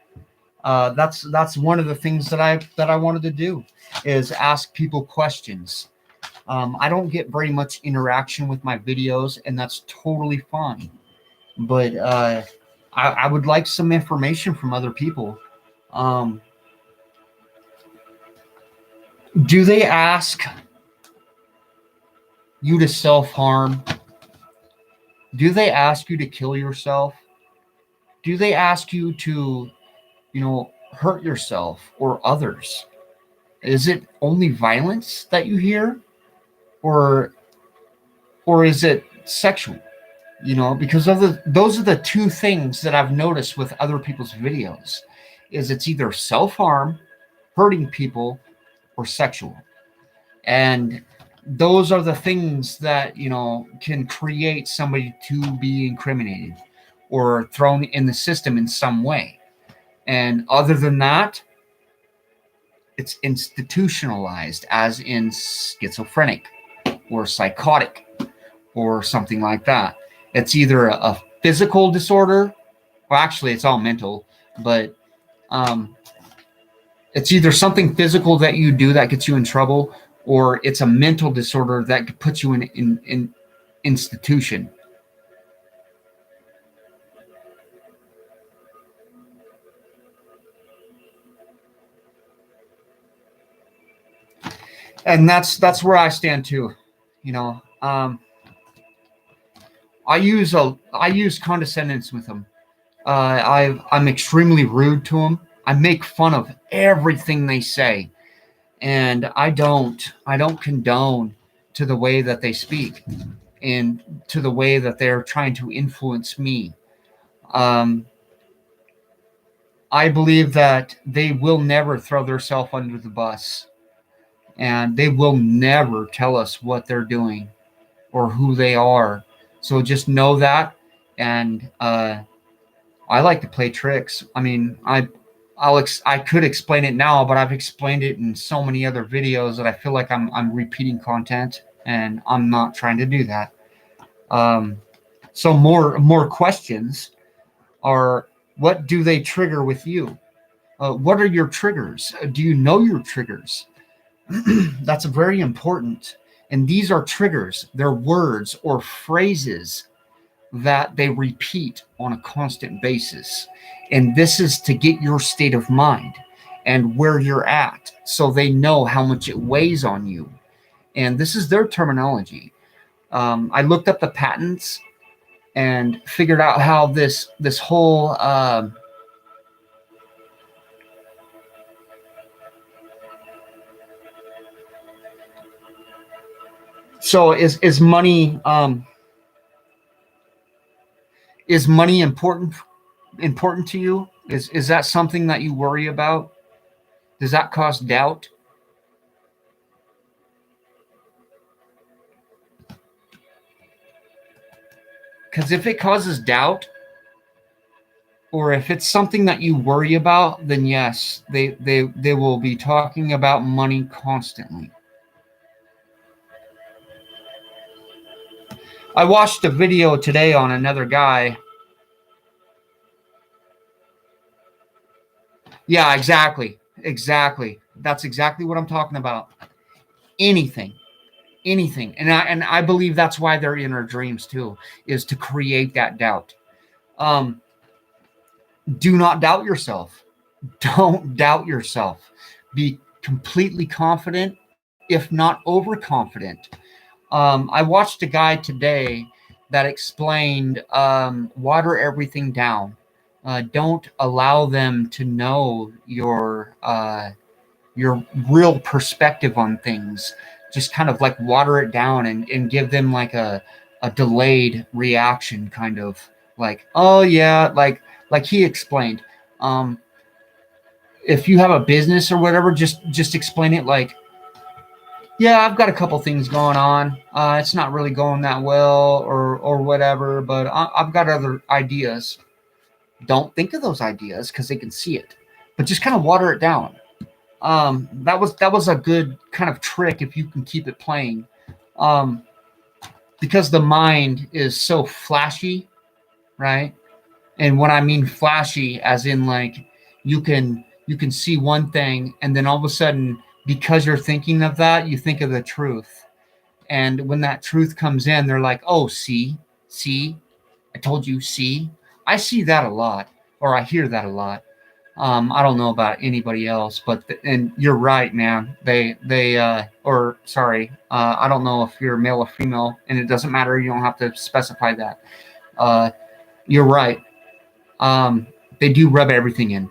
Speaker 1: That's one of the things that I wanted to do, is ask people questions. I don't get very much interaction with my videos, and that's totally fine. But I would like some information from other people. Um, do they ask you to self harm? Do they ask you to kill yourself? Do they ask you to, hurt yourself or others? Is it only violence that you hear, or is it sexual? Because those are the two things that I've noticed with other people's videos, is it's either self-harm, hurting people, or sexual. And those are the things that, can create somebody to be incriminated or thrown in the system in some way. And other than that, it's institutionalized, as in schizophrenic or psychotic or something like that. It's either a physical disorder, well, actually, it's all mental, but it's either something physical that you do that gets you in trouble, or it's a mental disorder that puts you in institution. And that's where I stand too. You know, I use condescendence with them. I'm extremely rude to them. I make fun of everything they say, and I don't condone to the way that they speak and to the way that they're trying to influence me. Um, I believe that they will never throw themselves under the bus, and they will never tell us what they're doing or who they are. So just know that. And I like to play tricks. I mean, I could explain it now, but I've explained it in so many other videos that I feel like I'm repeating content, and I'm not trying to do that. Um, so more questions are: what do they trigger with you? What are your triggers? Do you know your triggers? That's very important. And these are triggers. They're words or phrases that they repeat on a constant basis. And this is to get your state of mind and where you're at, so they know how much it weighs on you. And this is their terminology. I looked up the patents and figured out how this whole so is money important to you? Is that something that you worry about? Does that cause doubt? Because if it causes doubt, or if it's something that you worry about, then yes, they will be talking about money constantly. I watched a video today on another guy. Yeah, exactly. That's exactly what I'm talking about. Anything, anything, and I believe that's why they're in our dreams too, is to create that doubt. Um, do not doubt yourself. Don't doubt yourself. Be completely confident, if not overconfident. I watched a guy today that explained, water everything down. Don't allow them to know your real perspective on things. Just kind of like water it down, and give them like a delayed reaction, kind of like, oh yeah, like he explained. Um, if you have a business or whatever, just explain it like, Yeah, I've got a couple things going on. It's not really going that well, or whatever, but I've got other ideas. Don't think of those ideas because they can see it, but just kind of water it down. That was a good kind of trick if you can keep it playing, um, because the mind is so flashy, right? And when I mean flashy, as in like you can see one thing, and then all of a sudden, because you're thinking of that, you think of the truth. And when that truth comes in, they're like, "Oh, see, I told you, see." I see that a lot, or I hear that a lot. I don't know about anybody else, but and you're right, man. Or sorry, I don't know if you're male or female, and it doesn't matter. You don't have to specify that. Uh, you're right. Um, they do rub everything in.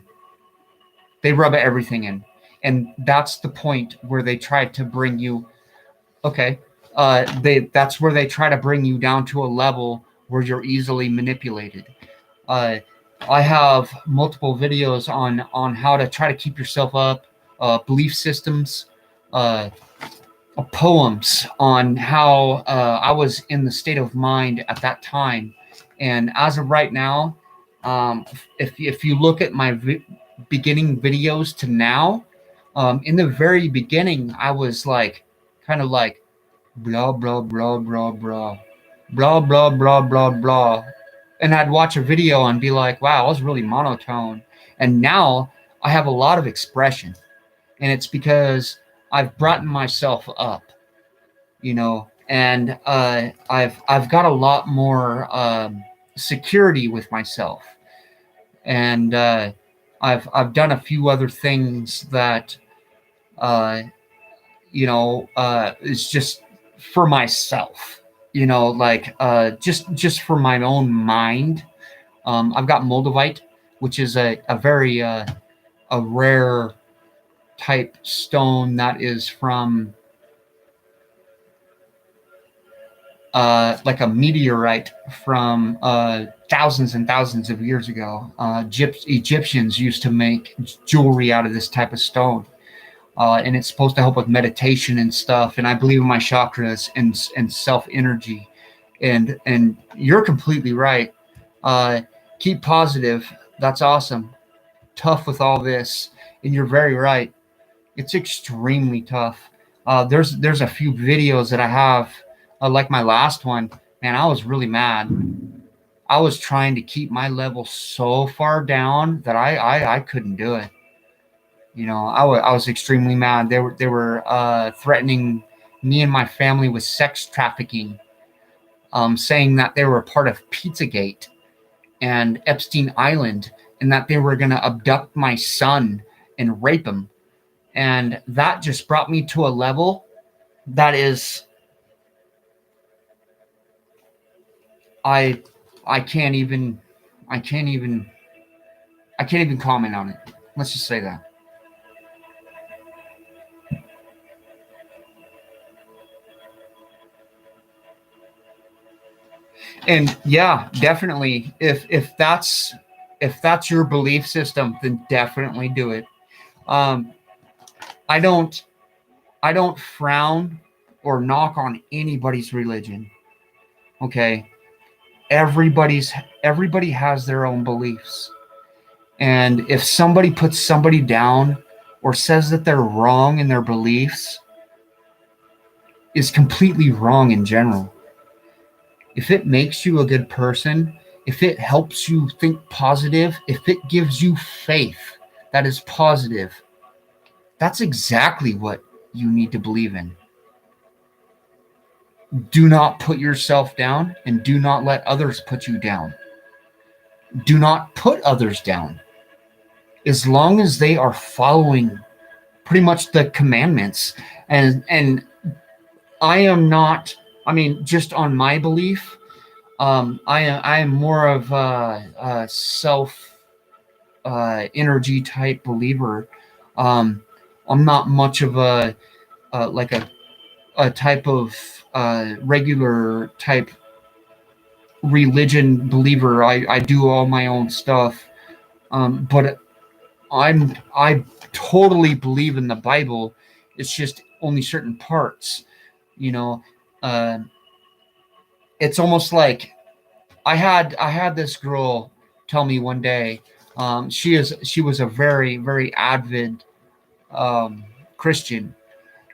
Speaker 1: They rub everything in, and that's the point where they try to bring you. Okay, that's where they try to bring you down to a level where you're easily manipulated. Uh, I have multiple videos on how to try to keep yourself up, belief systems, uh, poems on how I was in the state of mind at that time, and as of right now, if you look at my beginning videos to now, in the very beginning, I was like kind of like blah blah blah blah blah blah blah blah blah blah, and I'd watch a video and be like, wow, I was really monotone. And now I have a lot of expression, and it's because I've brought myself up, and I've got a lot more security with myself, and I've done a few other things that uh, is just for myself, like just for my own mind. I've got moldavite, which is a very a rare type stone that is from like a meteorite from thousands and thousands of years ago. Egyptians used to make jewelry out of this type of stone. And it's supposed to help with meditation and stuff. And I believe in my chakras and self energy. And you're completely right. Keep positive. That's awesome. Tough with all this, and you're very right. It's extremely tough. There's a few videos that I have, like my last one. Man, I was really mad. I was trying to keep my level so far down that I couldn't do it. I was extremely mad. They were threatening me and my family with sex trafficking, saying that they were part of Pizzagate and Epstein Island, and that they were going to abduct my son and rape him. And that just brought me to a level that is, I I can't even I can't even I can't even comment on it. Let's just say that. And yeah, definitely, if that's your belief system, then definitely do it. um i don't I don't frown or knock on anybody's religion. Okay, everybody's everybody has their own beliefs, and if somebody puts somebody down or says that they're wrong in their beliefs, is completely wrong in general. If it makes you a good person, if it helps you think positive, if it gives you faith that is positive, that's exactly what you need to believe in. Do not put yourself down, and do not let others put you down. Do not put others down. As long as they are following pretty much the commandments, and I am not, I mean, just on my belief, I am more of a self energy type believer. Um, I'm not much of a like a type of regular type religion believer. I do all my own stuff, but I totally believe in the Bible. It's just only certain parts. You know, uh, it's almost like I had this girl tell me one day. She was a very very avid Christian,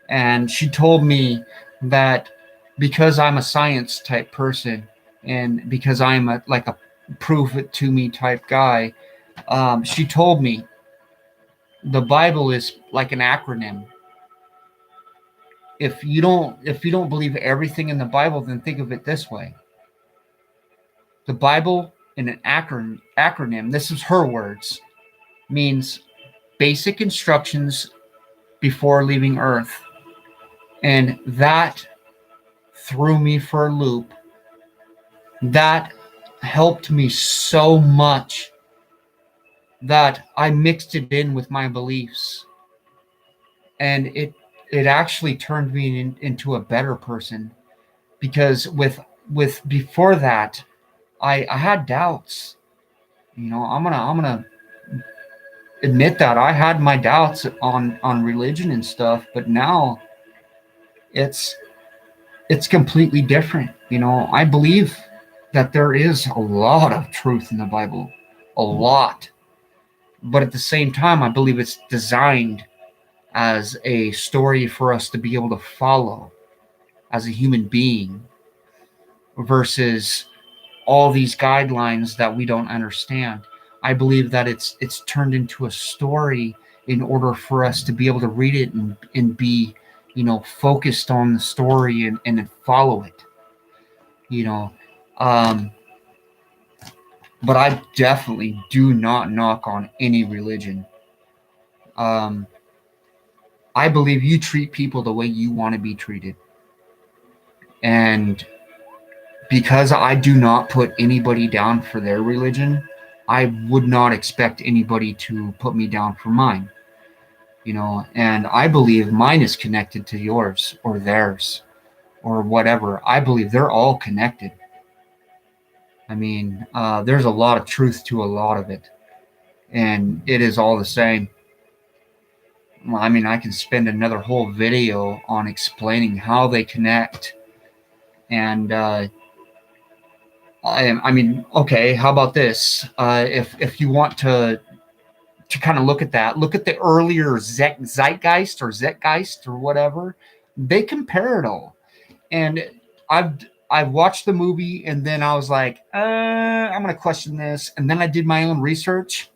Speaker 1: and she told me that because I'm a science type person and because I'm like a prove it to me type guy, she told me the Bible is like an acronym. If you don't believe everything in the Bible, then think of it this way: the Bible in an acronym. This is her words. Means basic instructions before leaving Earth, and that threw me for a loop. That helped me so much that I mixed it in with my beliefs, and it actually turned me into a better person. Because with before that, I had doubts. I'm gonna admit that I had my doubts on religion and stuff, but now it's it's completely different. I believe that there is a lot of truth in the Bible, a lot. But at the same time, I believe it's designed as a story for us to be able to follow as a human being versus all these guidelines that we don't understand. I believe that it's turned into a story in order for us to be able to read it and be, focused on the story and follow it. You know, um, but I definitely do not knock on any religion. Um, I believe you treat people the way you want to be treated. And because I do not put anybody down for their religion, I would not expect anybody to put me down for mine. And I believe mine is connected to yours or theirs or whatever. I believe they're all connected. I mean, there's a lot of truth to a lot of it, and it is all the same. Well, I mean, I can spend another whole video on explaining how they connect. And I mean, okay, how about this? If you want to kind of look at that, look at the earlier Zeitgeist or Zeitgeist or whatever. They compare it all, and I've watched the movie, and then I was like, I'm gonna question this, and then I did my own research.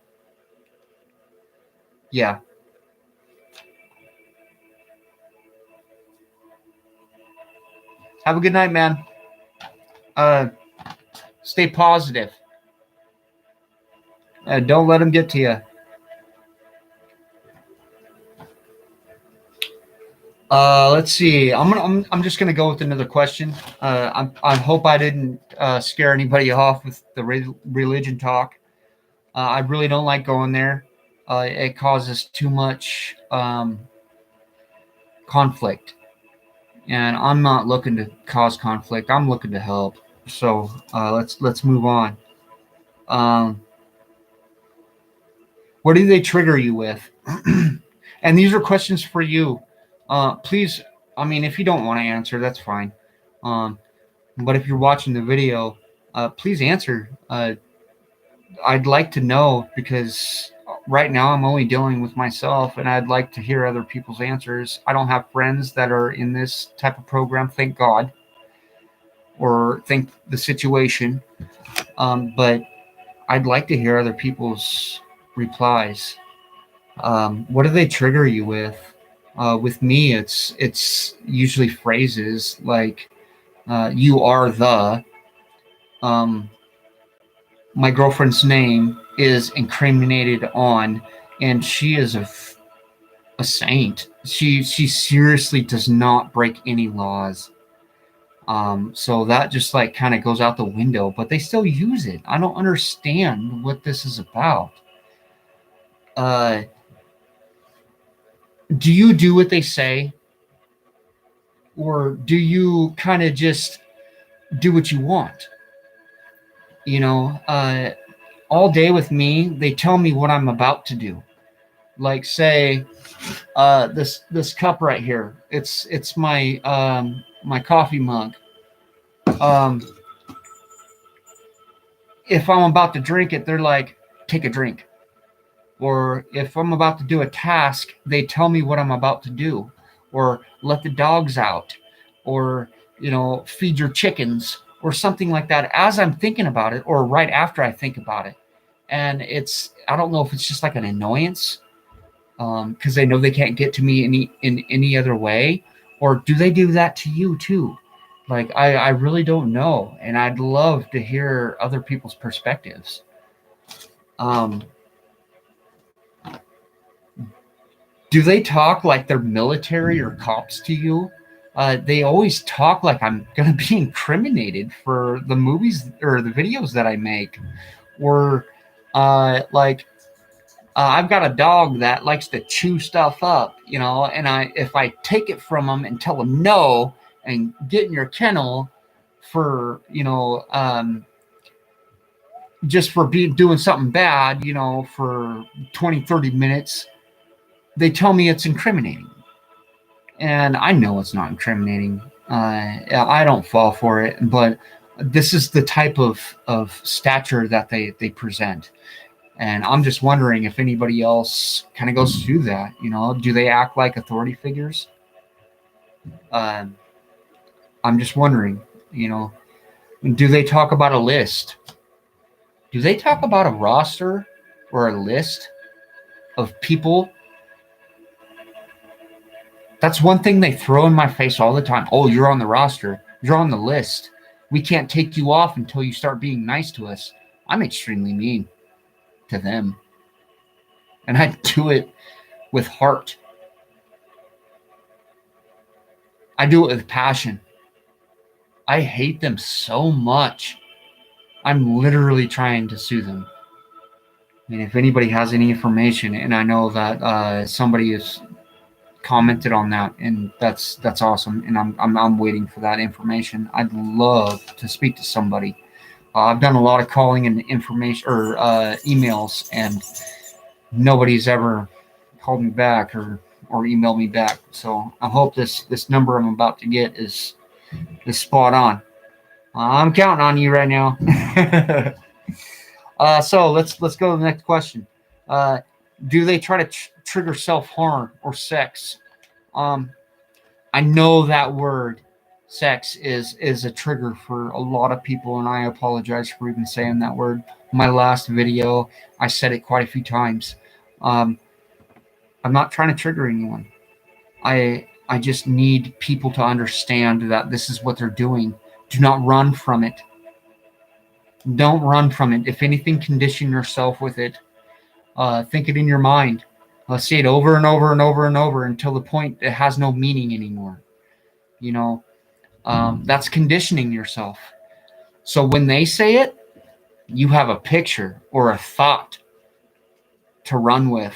Speaker 1: Yeah. Have a good night, man. Uh, Stay positive. Don't let them get to you. Let's see. I'm just gonna go with another question. I hope I didn't scare anybody off with the religion talk. I really don't like going there. It causes too much conflict, and I'm not looking to cause conflict. I'm looking to help. So let's move on. Um, what do they trigger you with? And these are questions for you. Please, I mean, if you don't want to answer, that's fine. Um, but if you're watching the video, please answer. I'd like to know because right now I'm only dealing with myself, and I'd like to hear other people's answers. I don't have friends that are in this type of program, thank God, or thank the situation. But I'd like to hear other people's replies. What do they trigger you with? With me, it's usually phrases like "you are the." Um, my girlfriend's name is incriminated on, and she is a saint. She seriously does not break any laws. So that just like kind of goes out the window, but they still use it. I don't understand what this is about. Uh, do you do what they say, or do you kind of just do what you want? All day with me, they tell me what I'm about to do. Like say this cup right here. It's my my coffee mug. Um, if I'm about to drink it, they're like, take a drink. Or if I'm about to do a task, they tell me what I'm about to do. Or let the dogs out. Or, feed your chickens or something like that as I'm thinking about it or right after I think about it. And I don't know if it's just like an annoyance because they know they can't get to me in any other way. Or do they do that to you too? Like, I really don't know. And I'd love to hear other people's perspectives. Um, do they talk like they're military or cops to you? They always talk like I'm going to be incriminated for the movies or the videos that I make. Or like I've got a dog that likes to chew stuff up, and if I take it from him and tell him no and get in your kennel for, just for doing something bad, for 20, 30 minutes, they tell me it's incriminating. And I know it's not incriminating. I don't fall for it, but this is the type of stature that they present. And I'm just wondering if anybody else kind of goes through that. Do they act like authority figures? I'm just wondering, do they talk about a list? Do they talk about a roster or a list of people? That's one thing they throw in my face all the time. Oh, you're on the roster. You're on the list. We can't take you off until you start being nice to us. I'm extremely mean to them. And I do it with heart. I do it with passion. I hate them so much. I'm literally trying to sue them. I mean, if anybody has any information, and I know that somebody has commented on that, and that's awesome. And I'm waiting for that information. I'd love to speak to somebody. I've done a lot of calling and information or emails, and nobody's ever called me back or emailed me back. So I hope this number I'm about to get is spot on. I'm counting on you right now. So let's go to the next question. Do they try to trigger self-harm or sex? I know that word sex is a trigger for a lot of people, and I apologize for even saying that word. My last video, I said it quite a few times. I'm not trying to trigger anyone. I just need people to understand that this is what they're doing. Do not run from it. Don't run from it. If anything, condition yourself with it. Think it in your mind. Say it over and over and over and over until the point it has no meaning anymore. That's conditioning yourself. So when they say it, you have a picture or a thought to run with.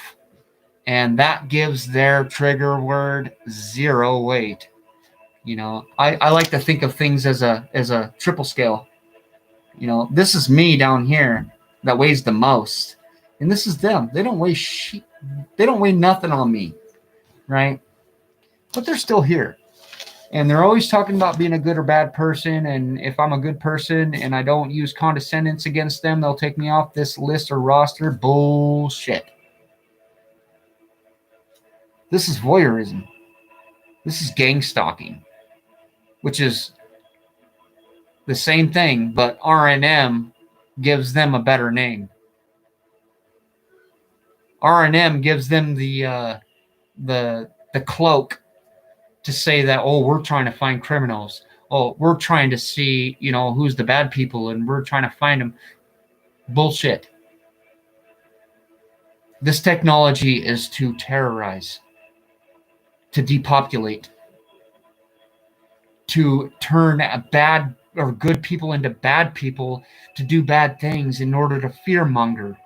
Speaker 1: And that gives their trigger word zero weight. I like to think of things as a triple scale. This is me down here that weighs the most, and this is them. They don't weigh they don't weigh nothing on me, right? But they're still here, and they're always talking about being a good or bad person. And if I'm a good person and I don't use condescendence against them, they'll take me off this list or roster. Bullshit. This is voyeurism. This is gang stalking, which is the same thing, but R&M gives them a better name. R&M gives them the cloak to say that, oh, we're trying to find criminals. Oh, we're trying to see, who's the bad people, and we're trying to find them. Bullshit. This technology is to terrorize, to depopulate, to turn bad or good people into bad people, to do bad things in order to fearmonger.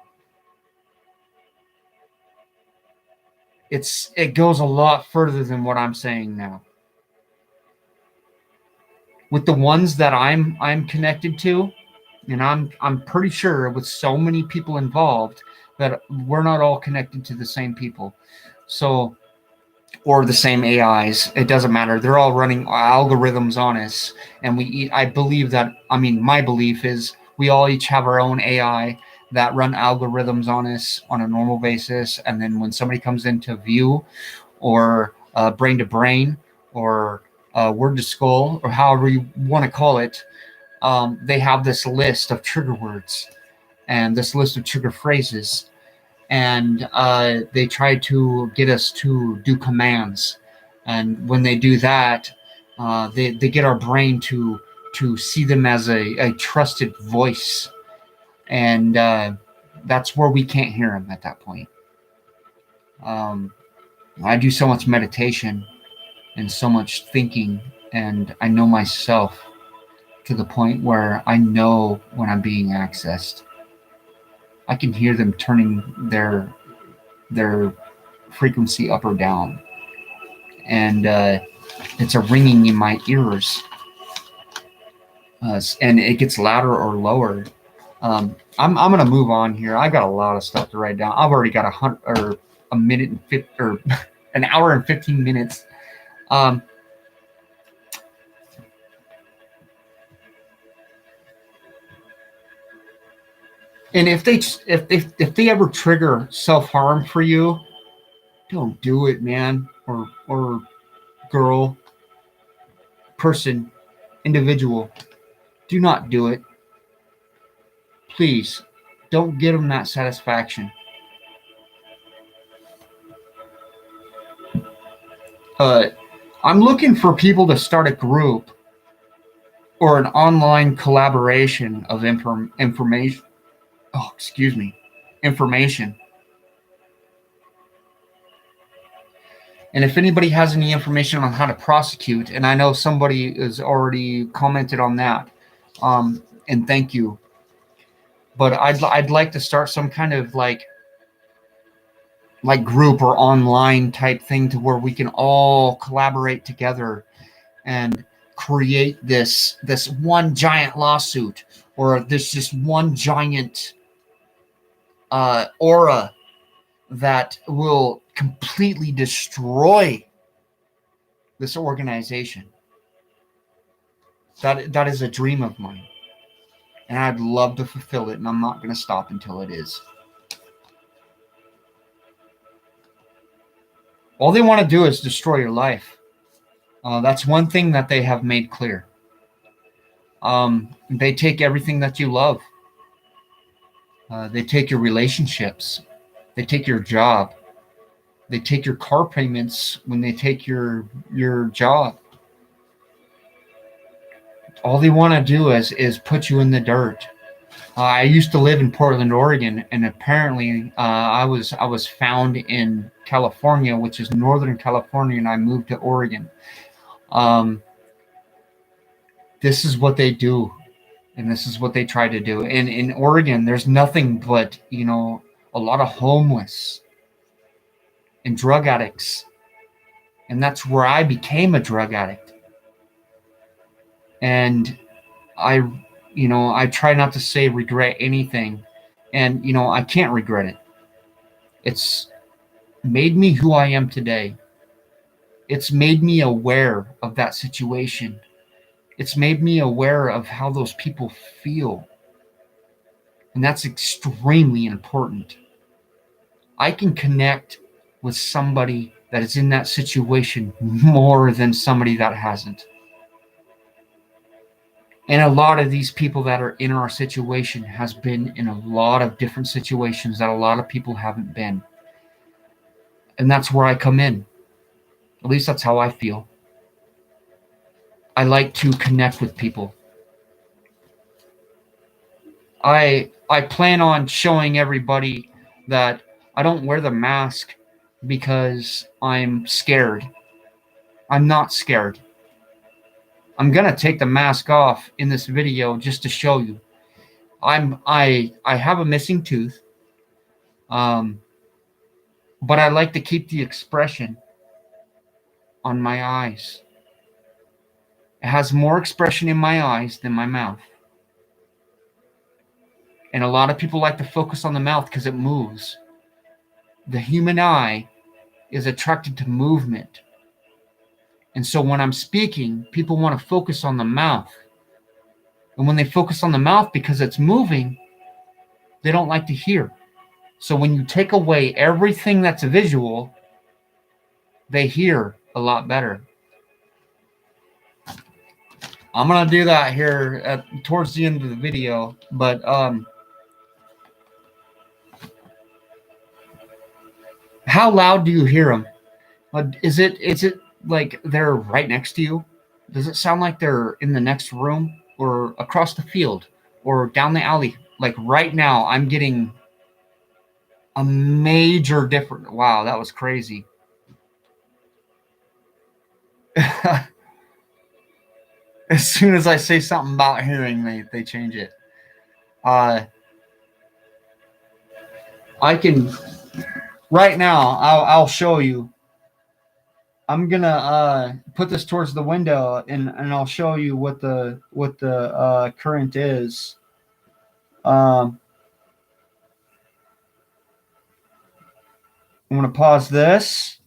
Speaker 1: It goes a lot further than what I'm saying now. With the ones that I'm connected to, and I'm pretty sure with so many people involved, that we're not all connected to the same people. So, or the same AIs. It doesn't matter. They're all running algorithms on us, and I believe that. I mean, my belief is we all each have our own AI that run algorithms on us on a normal basis, and then when somebody comes into view, or brain to brain, or word to skull, or however you want to call it, they have this list of trigger words and this list of trigger phrases, and they try to get us to do commands. And when they do that, they get our brain to see them as a trusted voice, and that's where we can't hear them at that point. Um, I do so much meditation and so much thinking, and I know myself to the point where I know when I'm being accessed. I can hear them turning their frequency up or down, and it's a ringing in my ears, and it gets louder or lower. I'm gonna move on here. I got a lot of stuff to write down. I've already got a minute and 50 or an hour and 15 minutes. Um, and if they ever trigger self harm for you, don't do it, man, or girl, person, individual. Do not do it. Please, don't give them that satisfaction. Uh, I'm looking for people to start a group or an online collaboration of information. Oh, excuse me, information. And if anybody has any information on how to prosecute, and I know somebody has already commented on that, and thank you. But I'd like to start some kind of like group or online type thing to where we can all collaborate together and create this one giant lawsuit, or this just one giant aura that will completely destroy this organization. That is a dream of mine, and I'd love to fulfill it, and I'm not going to stop until it is. All they want to do is destroy your life. That's one thing that they have made clear. They take everything that you love. They take your relationships. They take your job. They take your car payments when they take your job. All they want to do is put you in the dirt. I used to live in Portland, Oregon, and apparently I was found in California, which is Northern California, and I moved to Oregon. This is what they do, and this is what they try to do. And in Oregon, there's nothing but a lot of homeless and drug addicts, and that's where I became a drug addict. And I try not to say regret anything, and I can't regret it. It's made me who I am today. It's made me aware of that situation. It's made me aware of how those people feel, and that's extremely important. I can connect with somebody that is in that situation more than somebody that hasn't. And a lot of these people that are in our situation has been in a lot of different situations that a lot of people haven't been. And that's where I come in. At least that's how I feel. I like to connect with people. I plan on showing everybody that I don't wear the mask because I'm scared. I'm not scared. I'm gonna take the mask off in this video just to show you. I have a missing tooth, um, but I like to keep the expression on my eyes. It has more expression in my eyes than my mouth. And a lot of people like to focus on the mouth because it moves. The human eye is attracted to movement. And so when I'm speaking, people want to focus on the mouth. And when they focus on the mouth because it's moving, they don't like to hear. So when you take away everything that's visual, they hear a lot better. I'm going to do that here towards the end of the video, but how loud do you hear them? Is it like they're right next to you? Does it sound like they're in the next room or across the field or down the alley? Like right now, I'm getting a major difference. Wow, that was crazy. As soon as I say something about hearing, they change it. I can right now. I'll show you. I'm gonna put this towards the window, and I'll show you what the current is. I'm gonna pause this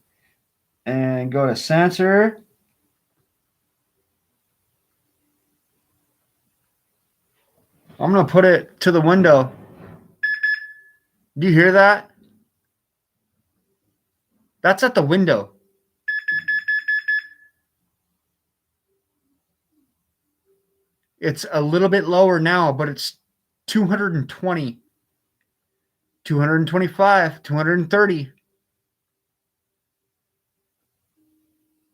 Speaker 1: and go to sensor. I'm gonna put it to the window. Do you hear that? That's at the window. It's a little bit lower now, but it's 220, 225, 230,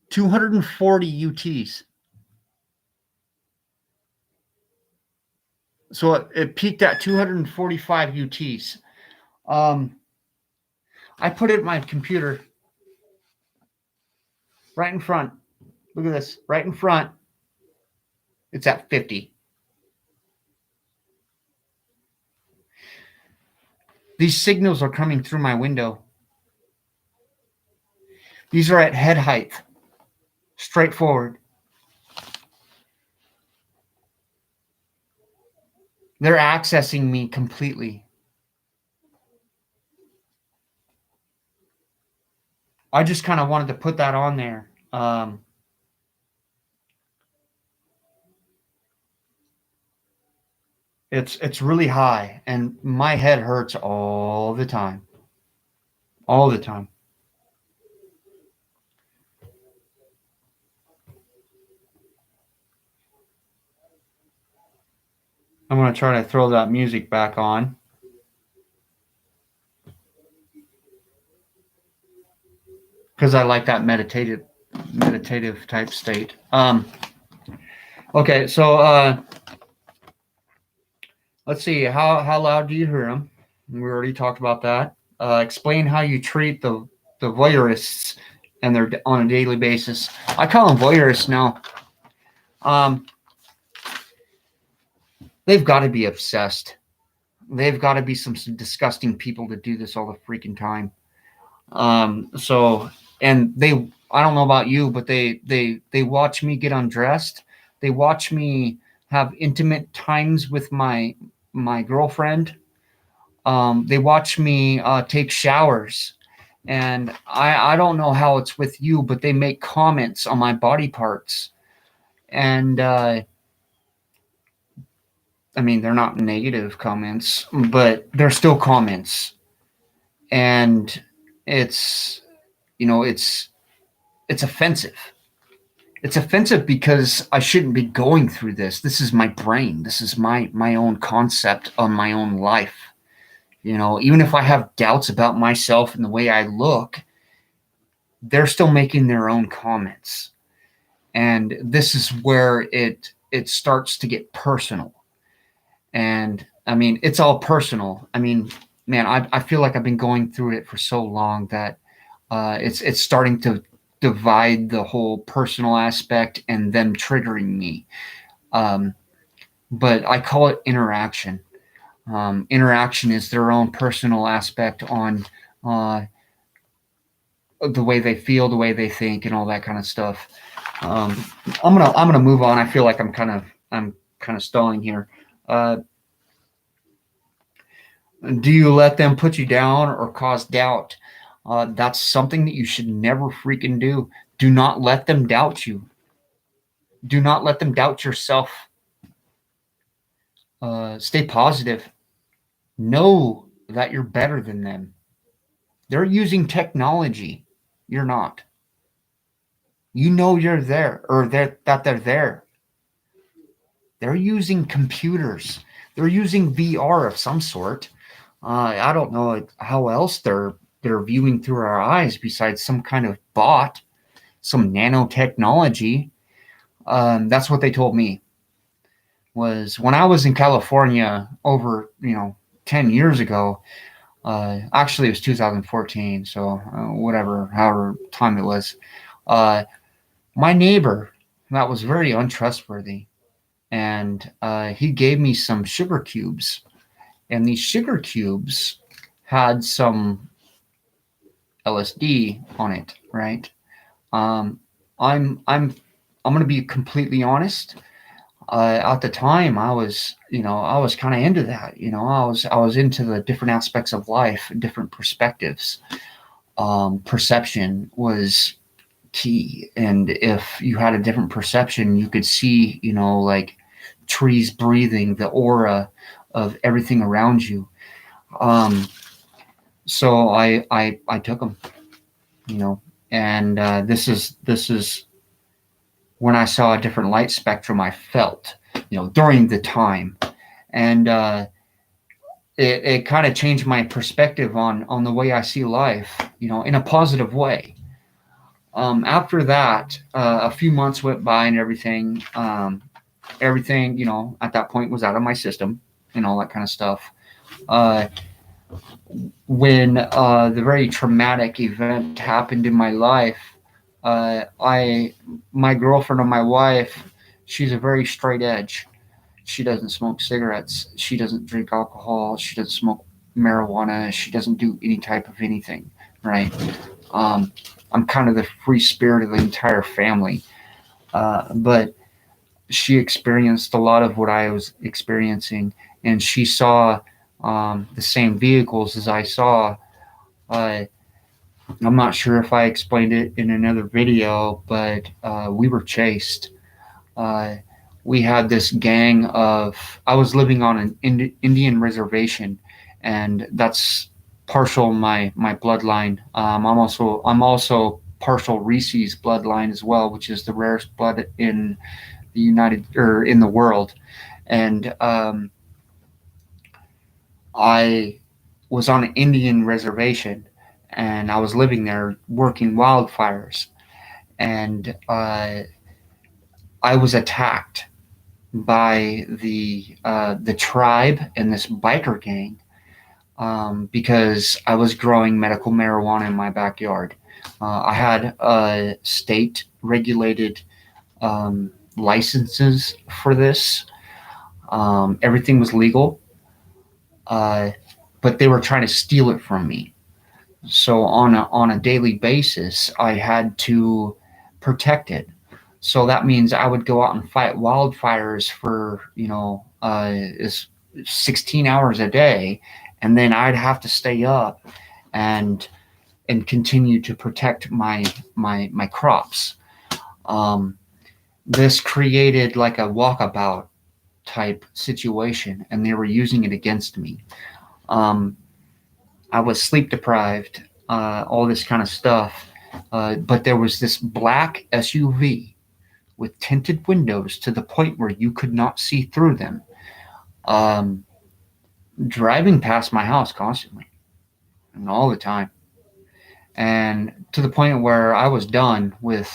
Speaker 1: 240 UTs. So it peaked at 245 UTs. I put it in my computer right in front. Look at this, right in front. It's at 50. These signals are coming through my window. These are at head height, straight forward. They're accessing me completely. I just kind of wanted to put that on there. It's really high, and my head hurts all the time. All the time. I'm going to try to throw that music back on. Because I like that meditative type state. Okay, so let's see. How loud do you hear them? We already talked about that. Explain how you treat the voyeurists and they're on a daily basis. I call them voyeurists now. They've got to be obsessed. They've got to be some disgusting people to do this all the freaking time. So, and I don't know about you, but they watch me get undressed. They watch me have intimate times with my girlfriend. They watch me take showers. And I don't know how it's with you, but they make comments on my body parts. And I mean, they're not negative comments, but they're still comments. And it's offensive. It's offensive because I shouldn't be going through this. This is my brain. This is my own concept on my own life. Even if I have doubts about myself and the way I look, they're still making their own comments. And this is where it starts to get personal. And I mean, it's all personal. I mean, man, I feel like I've been going through it for so long that it's starting to divide the whole personal aspect and them triggering me. But I call it interaction. Interaction is their own personal aspect on the way they feel, the way they think, and all that kind of stuff. I'm gonna move on. I feel like I'm kind of stalling here. Do you let them put you down or cause doubt? That's something that you should never freaking do. Do not let them doubt you. Do not let them doubt yourself. Stay positive. Know that you're better than them. They're using technology. You're not. You know you're there, or that they're there. They're using computers. They're using VR of some sort. I don't know how else they're viewing through our eyes besides some kind of bot, some nanotechnology. That's what they told me. Was when I was in California over 10 years ago. Actually, it was 2014. So whatever, however time it was. Uh, my neighbor that was very untrustworthy, and he gave me some sugar cubes, and these sugar cubes had some LSD on it, right? Um, I'm going to be completely honest. At the time, I was kind of into that. I was into the different aspects of life, different perspectives. Perception was key, and if you had a different perception, you could see, like trees breathing, the aura of everything around you. Um, so I took them, you know, and this is when I saw a different light spectrum. I felt, during the time, and it kind of changed my perspective on the way I see life, in a positive way. After that, a few months went by and everything. Everything, at that point was out of my system and all that kind of stuff. Uh, when the very traumatic event happened in my life, my girlfriend or my wife, she's a very straight edge. She doesn't smoke cigarettes. She doesn't drink alcohol. She doesn't smoke marijuana. She doesn't do any type of anything, right? Um, I'm kind of the free spirit of the entire family. But she experienced a lot of what I was experiencing, and she saw the same vehicles as I saw. Uh, I'm not sure if I explained it in another video, but we were chased. Uh, we had this gang of. I was living on an Indian reservation, and that's partial my bloodline. I'm also partial Reese's bloodline as well, which is the rarest blood in the United or in the world. And I was on an Indian reservation, and I was living there working wildfires, and I was attacked by the tribe and this biker gang, because I was growing medical marijuana in my backyard. I had state regulated licenses for this. Everything was legal, uh, but they were trying to steal it from me. So on a daily basis, I had to protect it. So that means I would go out and fight wildfires for 16 hours a day, and then I'd have to stay up and continue to protect my crops. Um, this created like a walkabout type situation, and they were using it against me. Um, I was sleep deprived, all this kind of stuff. But there was this black SUV with tinted windows to the point where you could not see through them, um, driving past my house constantly and all the time, and to the point where I was done with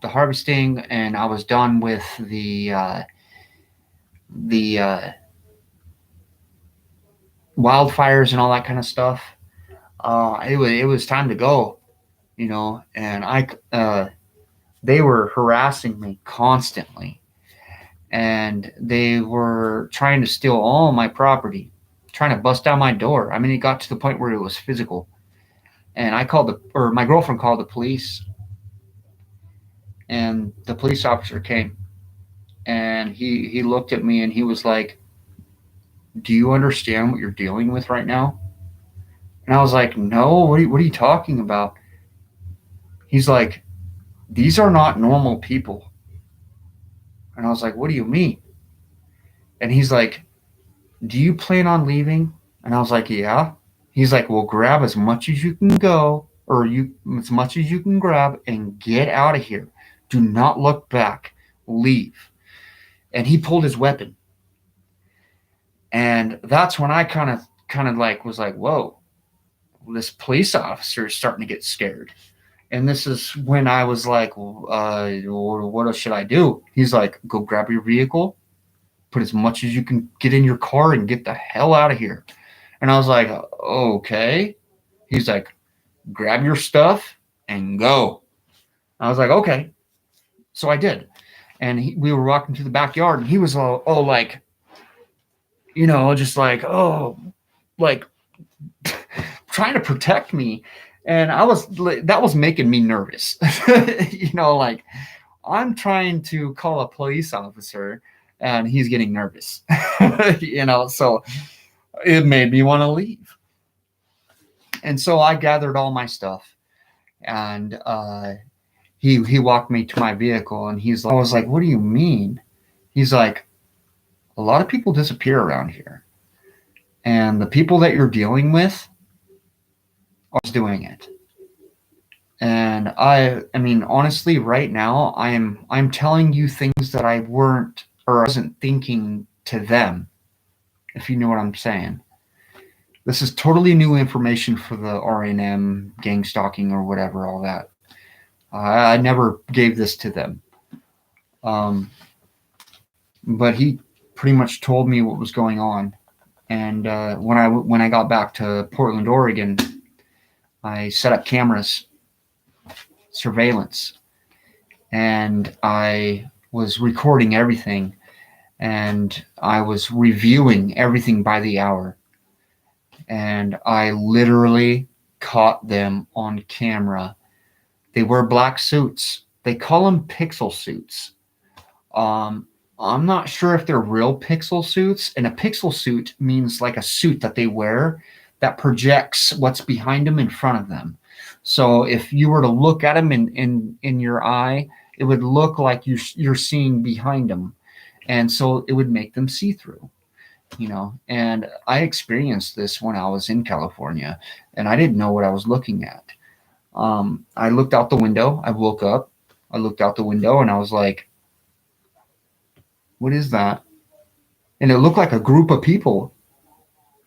Speaker 1: the harvesting, and I was done with the wildfires and all that kind of stuff. It was time to go, and they were harassing me constantly, and they were trying to steal all my property, trying to bust down my door. I mean, it got to the point where it was physical, and my girlfriend called the police, and the police officer came, and he looked at me and he was like, do you understand what you're dealing with right now? And I was like, no, what are you talking about? He's like, these are not normal people. And I was like, what do you mean? And he's like, do you plan on leaving? And I was like, yeah. He's like, well, grab as much as you can go, or you as much as you can grab, and get out of here. Do not look back. Leave. And he pulled his weapon. And that's when I kind of like was like, whoa, this police officer is starting to get scared. And this is when I was like, what should I do? He's like, go grab your vehicle, put as much as you can get in your car, and get the hell out of here. And I was like, okay. He's like, grab your stuff and go. I was like, okay. So I did. And we were walking to the backyard, and he was all like, just like, like trying to protect me. And that was making me nervous. Like I'm trying to call a police officer and he's getting nervous. So it made me want to leave. And so I gathered all my stuff, and he walked me to my vehicle, and I was like, what do you mean? He's like, a lot of people disappear around here, and the people that you're dealing with are doing it. And I mean, honestly, right now, I'm telling you things that I wasn't thinking to them, if you know what I'm saying. This is totally new information for the RNM, gang stalking, or whatever, all that. I never gave this to them. But he pretty much told me what was going on. And when I got back to Portland, Oregon, I set up cameras, surveillance, and I was recording everything, and I was reviewing everything by the hour. And I literally caught them on camera. They wear black suits. They call them pixel suits. I'm not sure if they're real pixel suits. And a pixel suit means like a suit that they wear that projects what's behind them in front of them. So if you were to look at them in your eye, it would look like you're seeing behind them. And so it would make them see-through. And I experienced this when I was in California, and I didn't know what I was looking at. I looked out the window. I woke up. I looked out the window, and I was like, what is that? And it looked like a group of people.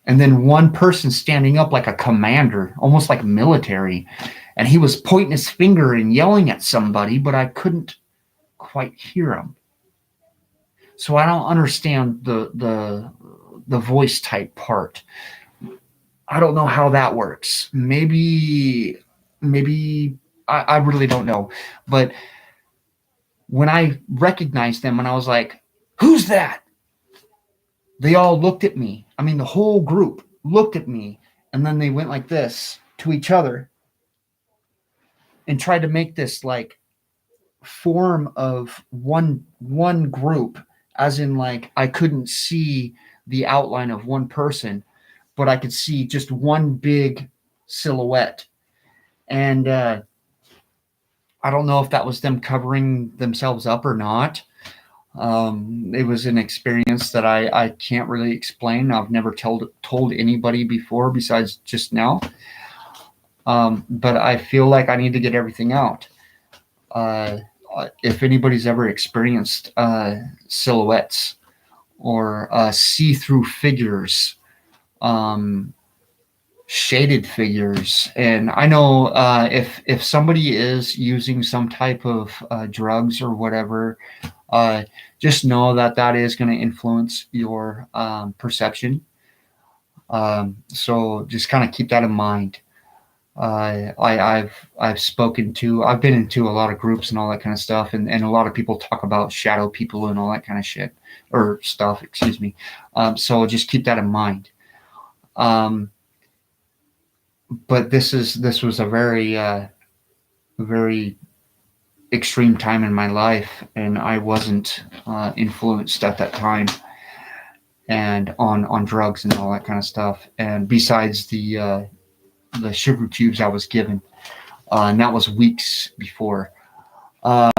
Speaker 1: And then one person standing up like a commander, almost like military. And he was pointing his finger and yelling at somebody, but I couldn't quite hear him. So I don't understand the voice type part. I don't know how that works. Maybe I really don't know. But when I recognized them and I was like, who's that? They all looked at me. I mean, the whole group looked at me, and then they went like this to each other and tried to make this like form of one group, as in like I couldn't see the outline of one person, but I could see just one big silhouette. And I don't know if that was them covering themselves up or not. It was an experience that I can't really explain. I've never told anybody before besides just now. But I feel like I need to get everything out. If anybody's ever experienced silhouettes or see-through figures, shaded figures, and I know if somebody is using some type of drugs or whatever, just know that is going to influence your perception. So just kind of keep that in mind. I've been into a lot of groups and all that kind of stuff, and a lot of people talk about shadow people and all that kind of shit or stuff, excuse me. So just keep that in mind. But this was a very extreme time in my life, and I wasn't influenced at that time. and on drugs and all that kind of stuff. And besides the sugar cubes I was given, and that was weeks before. But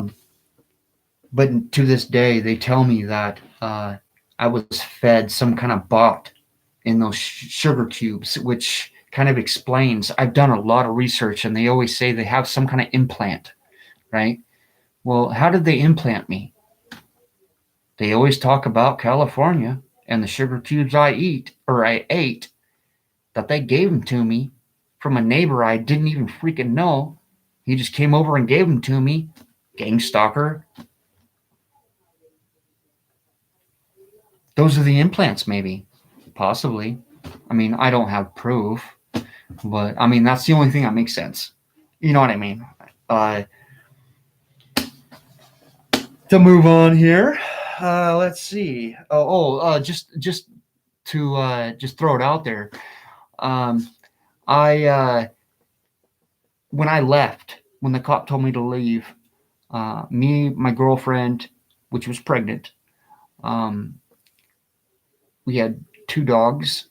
Speaker 1: to this day, they tell me that I was fed some kind of bot in those sugar cubes, which kind of explains. I've done a lot of research, and they always say they have some kind of implant, right? Well, how did they implant me? They always talk about California and the sugar cubes I ate, that they gave them to me from a neighbor I didn't even freaking know. He just came over and gave them to me. Gang stalker. Those are the implants, maybe. Possibly. I mean, I don't have proof, but I mean, that's the only thing that makes sense. You know what I mean? To move on here, let's see. Just to just throw it out there. I when I left, when the cop told me to leave, me, my girlfriend, which was pregnant, we had 2 dogs,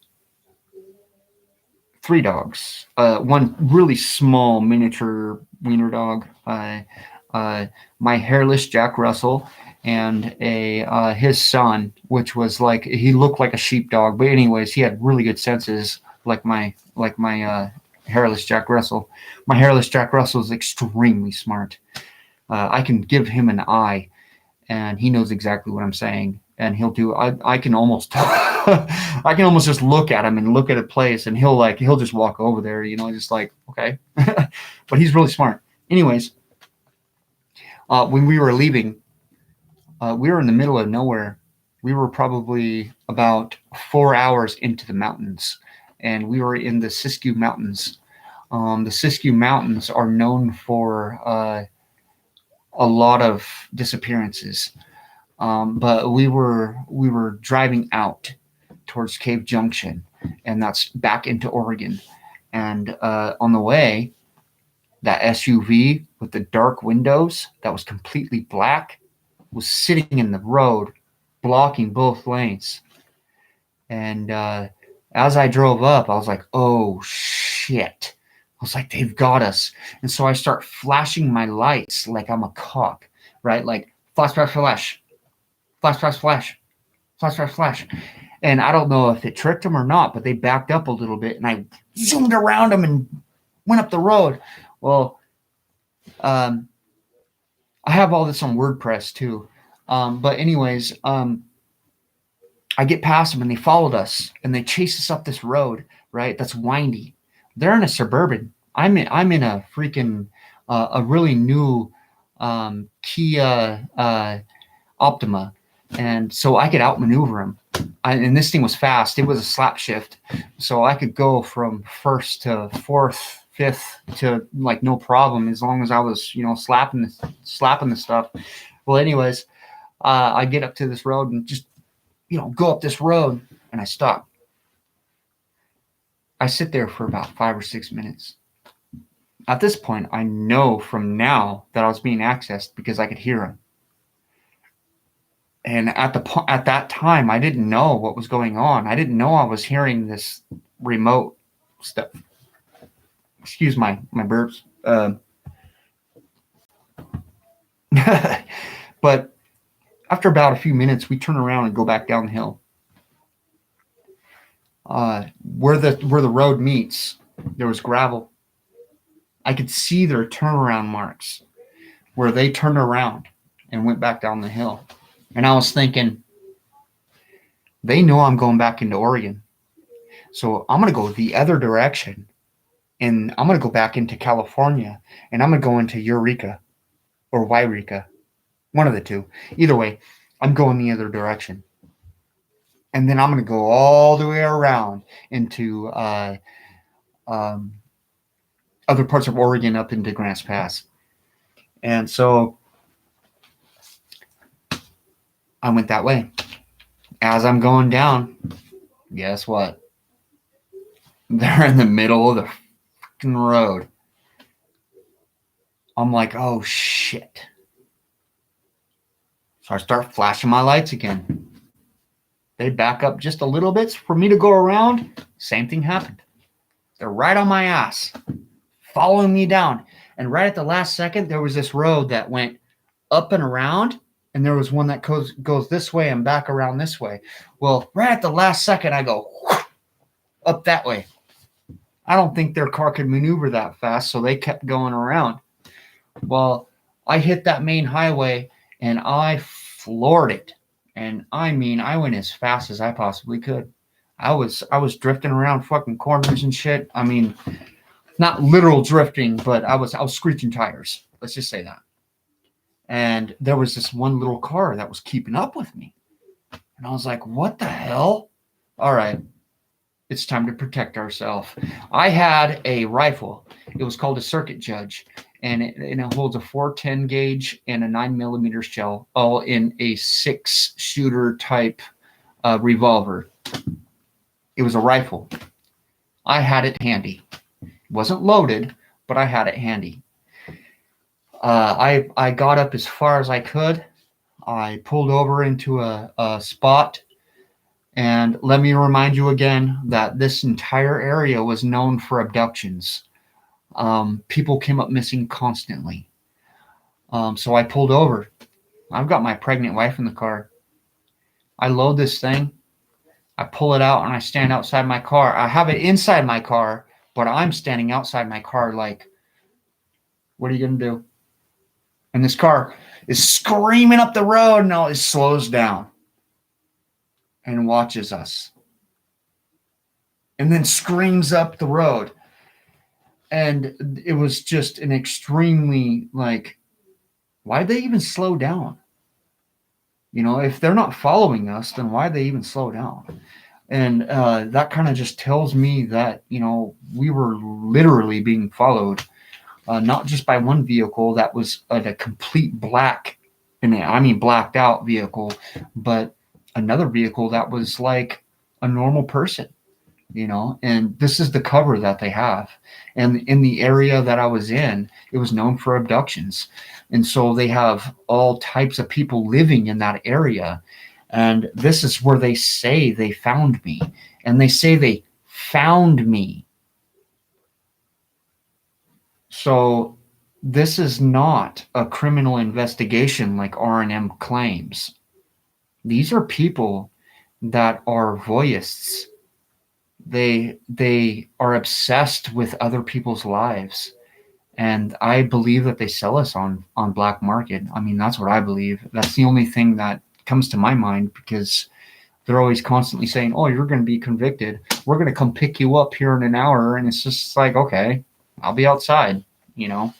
Speaker 1: 3 dogs, one really small miniature wiener dog, my hairless Jack Russell, and his son, which was like, he looked like a sheepdog, but anyways, he had really good senses, like my hairless Jack Russell. My hairless Jack Russell is extremely smart. I can give him an eye, and he knows exactly what I'm saying, and he'll do. I can almost I can almost just look at him and look at a place, and he'll just walk over there, just like, okay. But he's really smart. Anyways, when we were leaving, we were in the middle of nowhere. We were probably about 4 hours into the mountains, and we were in the Siskiyou Mountains. The Siskiyou Mountains are known for a lot of disappearances. But we were driving out towards Cave Junction, and that's back into Oregon. And on the way, that SUV with the dark windows that was completely black was sitting in the road, blocking both lanes. And as I drove up, I was like, oh shit. I was like, they've got us. And so I start flashing my lights like I'm a cop, right? Like, flash, flash, flash, flash, flash, flash, flash, flash, flash. And I don't know if it tricked them or not, but they backed up a little bit, and I zoomed around them and went up the road. Well, I have all this on WordPress too. But anyways, I get past them, and they followed us, and they chased us up this road, right? That's windy. They're in a Suburban. I'm in a freaking a really new Kia Optima, and so I could outmaneuver them. And this thing was fast. It was a slap shift, so I could go from first to fourth, fifth to like no problem, as long as I was slapping the stuff. Well, anyways, I get up to this road and just go up this road, and I stop. I sit there for about 5 or 6 minutes. At this point, I know from now that I was being accessed because I could hear him. And at that time, I didn't know what was going on. I didn't know I was hearing this remote stuff. Excuse my burps. But after about a few minutes, we turn around and go back down the hill. Where the road meets, there was gravel. I could see their turnaround marks where they turned around and went back down the hill. And I was thinking, they know I'm going back into Oregon. So I'm going to go the other direction, and I'm going to go back into California, and I'm going to go into Eureka or Yreka, one of the two. Either way, I'm going the other direction. And then I'm going to go all the way around into other parts of Oregon up into Grants Pass. And so I went that way. As I'm going down, guess what? They're in the middle of the fucking road. I'm like, oh shit. So I start flashing my lights again. They back up just a little bit for me to go around. Same thing happened. They're right on my ass, following me down. And right at the last second, there was this road that went up and around, and there was one that goes this way and back around this way. Well, right at the last second, I go up that way. I don't think their car could maneuver that fast, so they kept going around. Well, I hit that main highway, and I floored it. And I mean, I went as fast as I possibly could. I was drifting around fucking corners and shit. I mean, not literal drifting, but I was screeching tires. Let's just say that. And there was this one little car that was keeping up with me. And I was like, what the hell? All right, it's time to protect ourselves. I had a rifle. It was called a circuit judge. And it holds a 410 gauge and a 9mm shell, all in a 6-shooter type revolver. It was a rifle. I had it handy. It wasn't loaded, but I had it handy. I got up as far as I could. I pulled over into a spot. And let me remind you again that this entire area was known for abductions. People came up missing constantly. So I pulled over. I've got my pregnant wife in the car. I load this thing. I pull it out and I stand outside my car. I have it inside my car, but I'm standing outside my car like, what are you going to do? And this car is screaming up the road, and it slows down and watches us. And then screams up the road. And it was just an extremely, like, why'd they even slow down? You know, if they're not following us, then why'd they even slow down? And that kind of just tells me that, you know, we were literally being followed, not just by one vehicle that was a complete black, and I mean blacked out vehicle, but another vehicle that was like a normal person. You know, and this is the cover that they have. And in the area that I was in, it was known for abductions. And so they have all types of people living in that area. And this is where they say they found me. And they say they found me. So this is not a criminal investigation like R&M claims. These are people that are voyeuists. They are obsessed with other people's lives, and I believe that they sell us on black market. I mean, that's what I believe. That's the only thing that comes to my mind, because they're always constantly saying, oh, you're going to be convicted, we're going to come pick you up here in an hour. And it's just like, okay, I'll be outside, you know.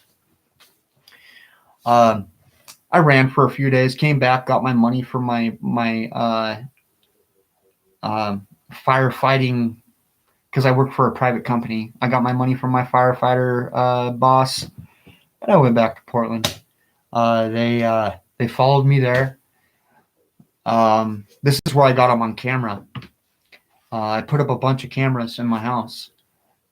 Speaker 1: I ran for a few days, came back, got my money from my firefighting, because I work for a private company. I got my money from my firefighter boss, and I went back to Portland. They followed me there. This is where I got them on camera. I put up a bunch of cameras in my house,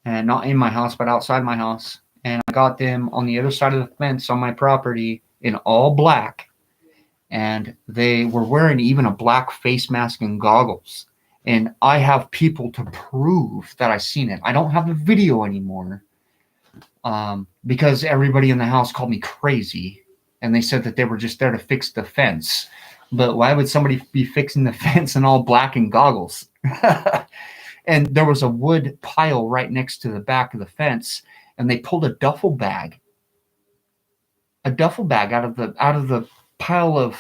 Speaker 1: and not in my house, but outside my house. And I got them on the other side of the fence on my property in all black. And they were wearing even a black face mask and goggles. And I have people to prove that I've seen it. I don't have the video anymore because everybody in the house called me crazy. And they said that they were just there to fix the fence. But why would somebody be fixing the fence in all black and goggles? And there was a wood pile right next to the back of the fence. And they pulled a duffel bag out of the pile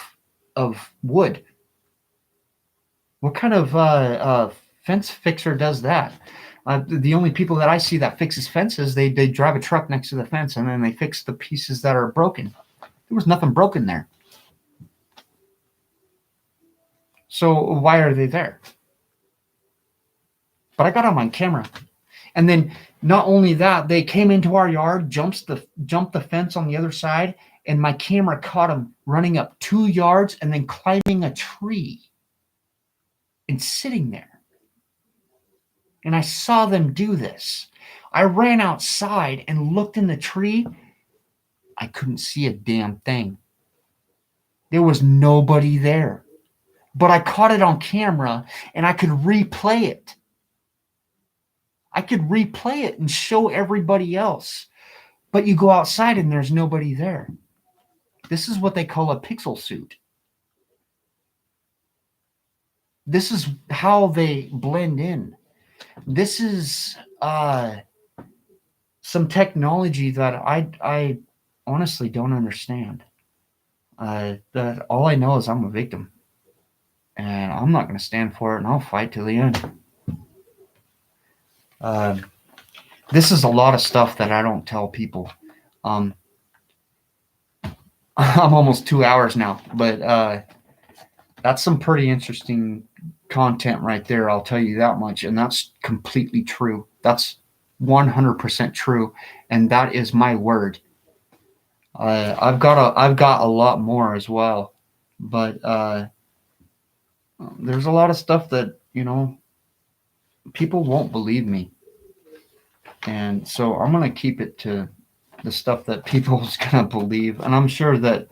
Speaker 1: of wood. What kind of fence fixer does that? The only people that I see that fixes fences, they drive a truck next to the fence and then they fix the pieces that are broken. There was nothing broken there. So why are they there? But I got them on camera. And then not only that, they came into our yard, jumped the fence on the other side, and my camera caught them running up 2 yards and then climbing a tree and sitting there. And I saw them do this. I ran outside and looked in the tree. I couldn't see a damn thing. There was nobody there. but I caught it on camera and I could replay it. I could replay it and show everybody else. But you go outside and there's nobody there. This is what they call a pixel suit. This is how they blend in. This is some technology that I honestly don't understand. That all I know is I'm a victim, and I'm not going to stand for it, and I'll fight to the end. This is a lot of stuff that I don't tell people. I'm almost 2 hours now, but that's some pretty interesting content right there. I'll tell you that much, and that's completely true. That's 100% true, and that is my word. I've got a lot more as well, but there's a lot of stuff that people won't believe me, and so I'm gonna keep it to the stuff that people's gonna believe. And I'm sure that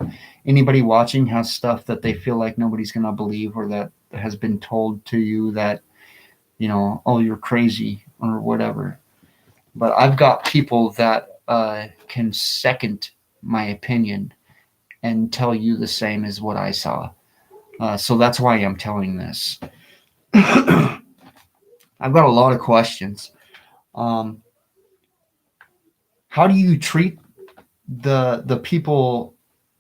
Speaker 1: anybody watching has stuff that they feel like nobody's gonna believe, or that has been told to you that oh, you're crazy or whatever. But I've got people that can second my opinion and tell you the same as what I saw. So that's why I'm telling this. I've got a lot of questions. How do you treat the people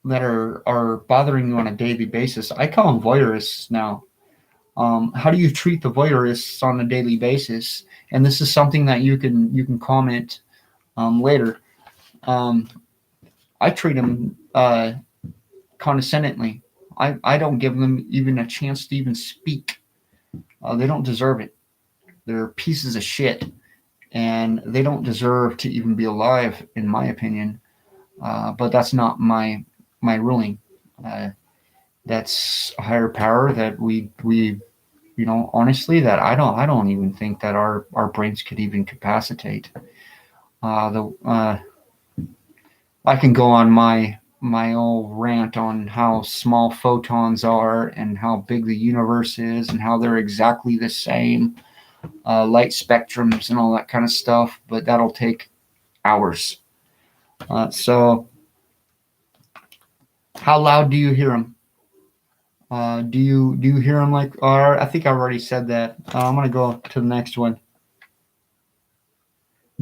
Speaker 1: that are bothering you on a daily basis? I call them voyeurists now. How do you treat the voyeurists on a daily basis? And this is something that you can comment later. I treat them condescendingly. I don't give them even a chance to even speak. They don't deserve it. They're pieces of shit, and they don't deserve to even be alive, in my opinion. But that's not my ruling. That's a higher power that we honestly, that I don't even think that our brains could even capacitate. I can go on my old rant on how small photons are and how big the universe is and how they're exactly the same, light spectrums and all that kind of stuff, but that'll take hours. So how loud do you hear them? Do you hear them like? Or I think I already said that. I'm gonna go to the next one.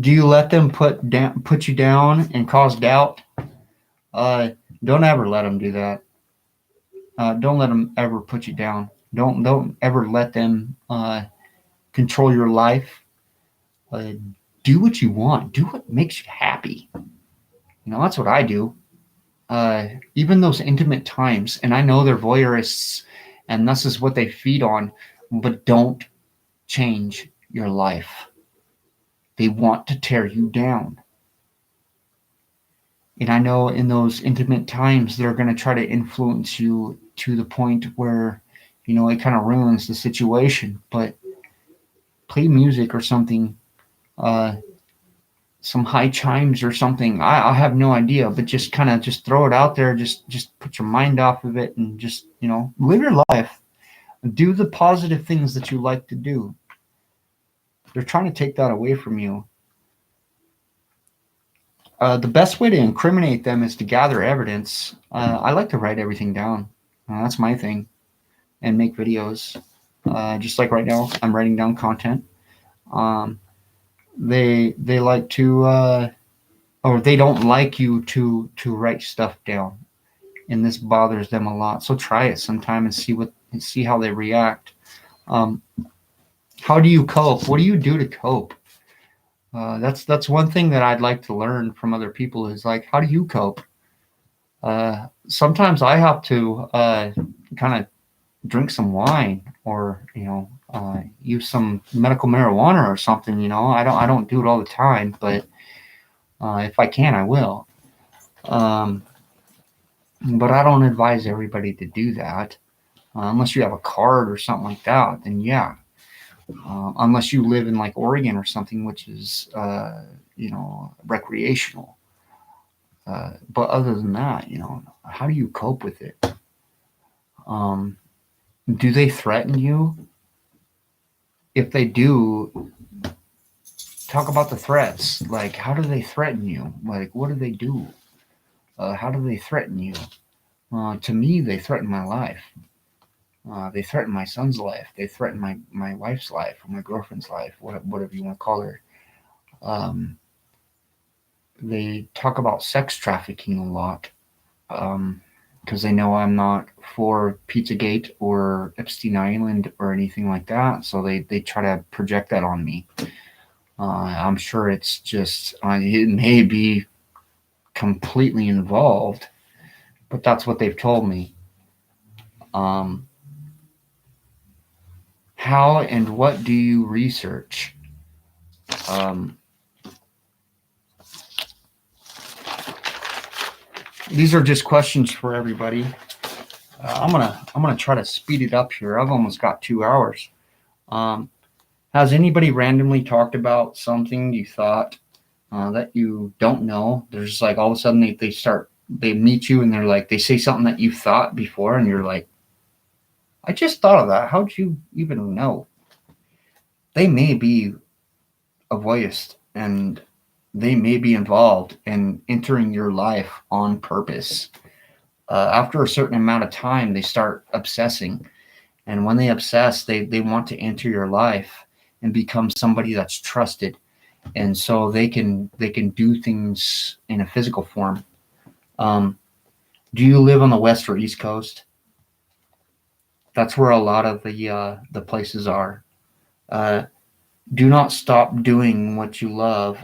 Speaker 1: Do you let them put you down and cause doubt? Don't ever let them do that. Don't let them ever put you down. Don't ever let them control your life. Do what you want. Do what makes you happy. That's what I do. Even those intimate times, and I know they're voyeurists, and this is what they feed on, but don't change your life. They want to tear you down. And I know in those intimate times, they're going to try to influence you to the point where, it kind of ruins the situation. But play music or something, some high chimes or something. I have no idea, but just kind of just throw it out there. Just put your mind off of it and just, live your life. Do the positive things that you like to do. They're trying to take that away from you. The best way to incriminate them is to gather evidence. I like to write everything down. That's my thing, and make videos. Just like right now, I'm writing down content. They like to, or they don't like you to write stuff down, and this bothers them a lot. So try it sometime and see how they react. How do you cope? What do you do to cope? That's one thing that I'd like to learn from other people is like, how do you cope? Sometimes I have to kind of drink some wine or use some medical marijuana or something. I don't do it all the time, but if I can, I will. But I don't advise everybody to do that unless you have a card or something like that. Then yeah. Unless you live in like Oregon or something, which is recreational. But other than that, how do you cope with it? Do they threaten you? If they do, talk about the threats. Like, how do they threaten you? Like, what do they do? How do they threaten you? To me, they threaten my life. They threaten my son's life. They threaten my wife's life or my girlfriend's life, whatever you want to call her. Um, they talk about sex trafficking a lot because they know I'm not for Pizzagate or Epstein Island or anything like that. So they try to project that on me. I'm sure it's just, it may be completely involved, but that's what they've told me. Um, how and what do you research? Um, these are just questions for everybody. I'm gonna try to speed it up here. I've almost got 2 hours. Um, has anybody randomly talked about something you thought that you don't know? There's just like all of a sudden they meet you and they're like they say something that you thought before and you're like, I just thought of that. How'd you even know? They may be a voyeur and they may be involved in entering your life on purpose. After a certain amount of time, they start obsessing. And when they obsess, they want to enter your life and become somebody that's trusted. And so they can do things in a physical form. Um, do you live on the west or east coast? That's where a lot of the places are. Uh, do not stop doing what you love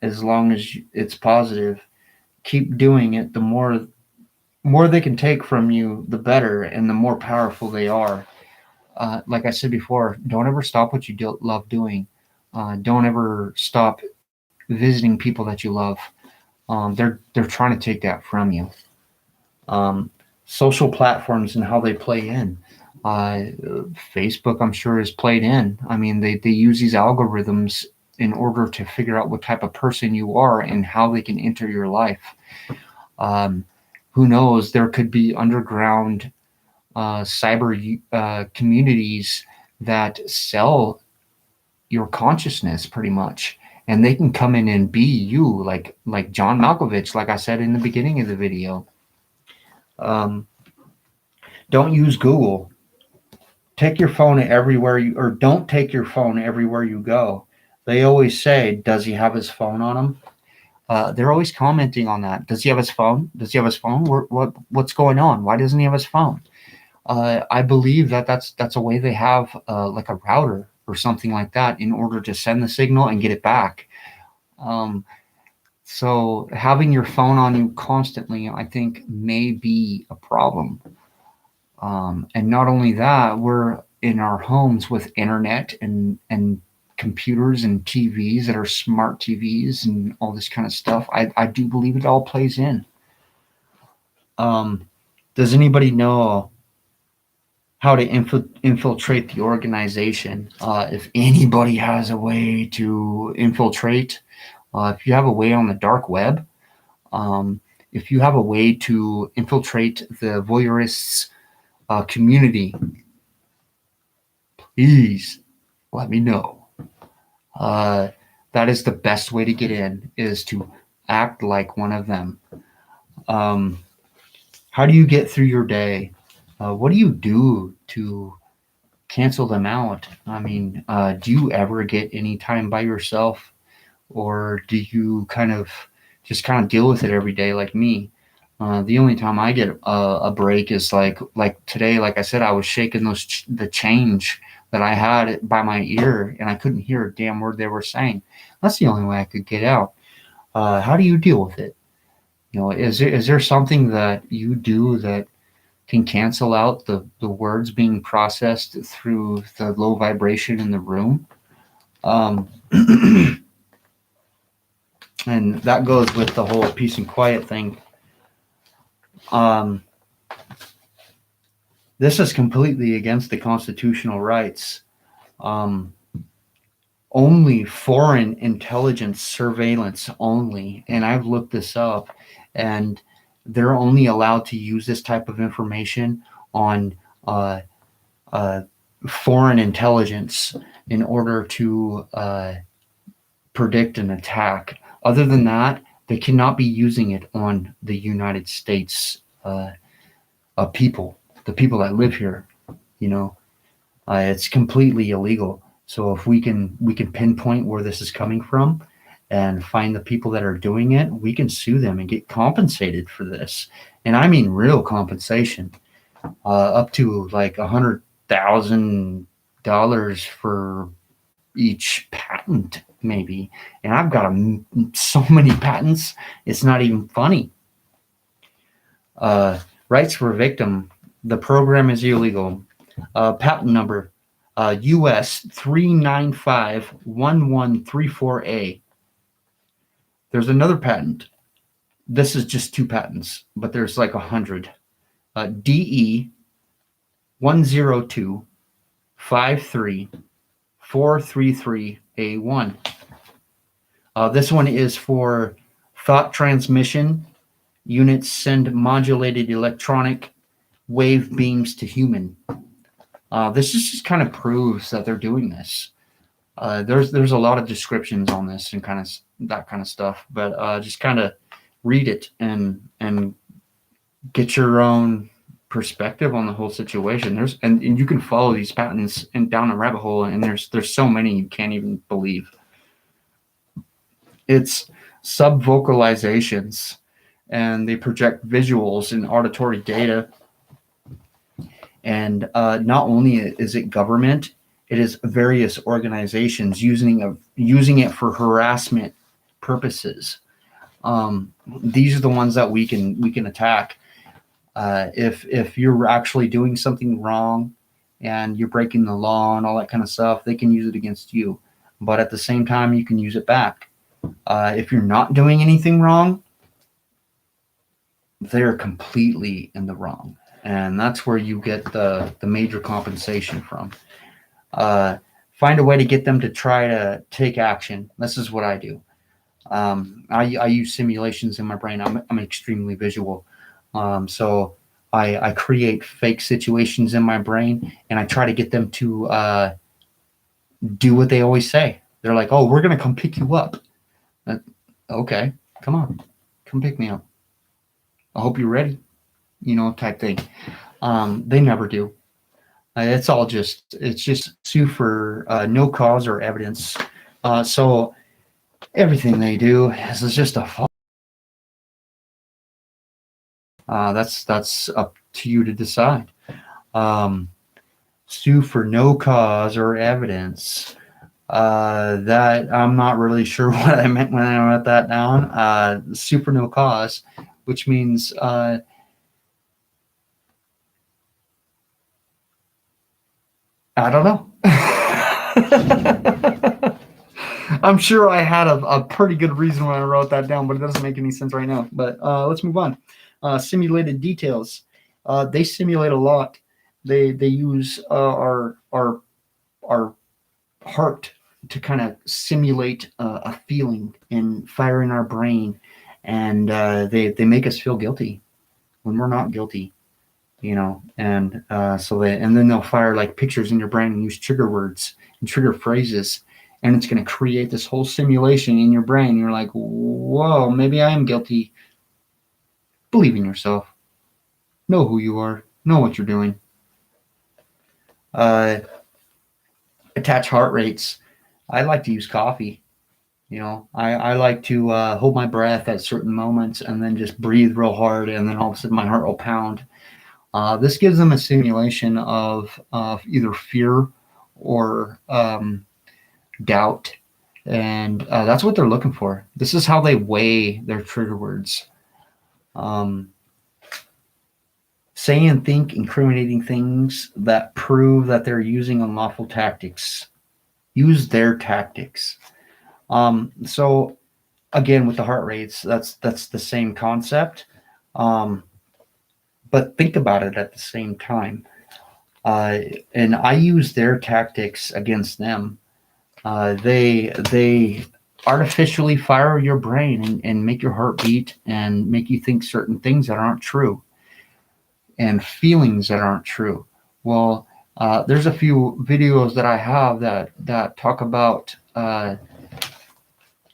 Speaker 1: as long as it's positive. Keep doing it. The more they can take from you, the better, and the more powerful they are. Like I said before, don't ever stop what you love doing. Don't ever stop visiting people that you love. They're trying to take that from you. Um, Social platforms and how they play in. Uh, Facebook, I'm sure, is played in. I mean, they use these algorithms in order to figure out what type of person you are and how they can enter your life. Um, who knows? There could be underground cyber communities that sell your consciousness pretty much, and they can come in and be you, like John Malkovich, like I said in the beginning of the video. Um, don't use Google. Take your phone everywhere you, or don't take your phone everywhere you go. They always say, "Does he have his phone on him?" They're always commenting on that. Does he have his phone? Does he have his phone? What's going on? Why doesn't he have his phone? I believe that's a way they have like a router or something like that in order to send the signal and get it back. Um, so having your phone on you constantly, I think, may be a problem. And not only that, we're in our homes with internet and computers and TVs that are smart TVs and all this kind of stuff. I do believe it all plays in. Does anybody know how to infiltrate the organization? If anybody has a way to infiltrate, if you have a way on the dark web, if you have a way to infiltrate the voyeurists community, please let me know. That is the best way to get in, is to act like one of them. How do you get through your day? What do you do to cancel them out? I mean, do you ever get any time by yourself, or do you kind of deal with it every day like me? The only time I get a break is like today. Like I said, I was shaking the change that I had by my ear, and I couldn't hear a damn word they were saying. That's the only way I could get out. How do you deal with it? Is there something that you do that can cancel out the words being processed through the low vibration in the room? Um, and that goes with the whole peace and quiet thing. Um, this is completely against the constitutional rights. Um, Only foreign intelligence surveillance only, and I've looked this up, and they're only allowed to use this type of information on foreign intelligence in order to predict an attack. Other than that, they cannot be using it on the United States people, the people that live here. You know, it's completely illegal. So if we can pinpoint where this is coming from and find the people that are doing it, we can sue them and get compensated for this. And I mean real compensation, up to like $100,000 for each patent, maybe. And I've got so many patents, it's not even funny. Rights for victim, the program is illegal. Patent number US 3951134A. There's another patent. This is just 2 patents, but there's like 100. DE 102-53433A1. This one is for thought transmission. Units send modulated electronic wave beams to human. This just kind of proves that they're doing this. There's a lot of descriptions on this and kind of that kind of stuff, but just kind of read it and get your own perspective on the whole situation. And you can follow these patents and down a rabbit hole, and there's so many you can't even believe. It's subvocalizations, and they project visuals and auditory data. And not only is it government, it is various organizations using it for harassment purposes. These are the ones that we can attack. If you're actually doing something wrong and you're breaking the law and all that kind of stuff, they can use it against you. But at the same time, you can use it back. If you're not doing anything wrong, they're completely in the wrong. And that's where you get the major compensation from. Find a way to get them to try to take action. This is what I do. I use simulations in my brain. I'm extremely visual. So I create fake situations in my brain, and I try to get them to do what they always say. They're like, "Oh, we're going to come pick you up." Okay, come on, come pick me up. I hope you're ready, type thing. They never do. It's just sue for no cause or evidence. So everything they do is just a fault. That's up to you to decide. Sue for no cause or evidence. That I'm not really sure what I meant when I wrote that down. Sue for no cause, which means I don't know. I'm sure I had a pretty good reason when I wrote that down, but it doesn't make any sense right now. But let's move on. Simulated details. They simulate a lot. They use our heart to kind of simulate a feeling and fire in our brain, and they make us feel guilty when we're not guilty. And then they'll fire like pictures in your brain and use trigger words and trigger phrases, and it's going to create this whole simulation in your brain. You're like, whoa, maybe I am guilty. Believe in yourself. Know who you are. Know what you're doing. Attach heart rates. I like to use coffee. I like to hold my breath at certain moments and then just breathe real hard, and then all of a sudden my heart will pound. This gives them a simulation of either fear or doubt, and that's what they're looking for. This is how they weigh their trigger words. Say and think incriminating things that prove that they're using unlawful tactics. Use their tactics. So again, with the heart rates, that's the same concept. But think about it at the same time. And I use their tactics against them. They artificially fire your brain and make your heart beat and make you think certain things that aren't true and feelings that aren't true. Well, There's a few videos that I have that talk about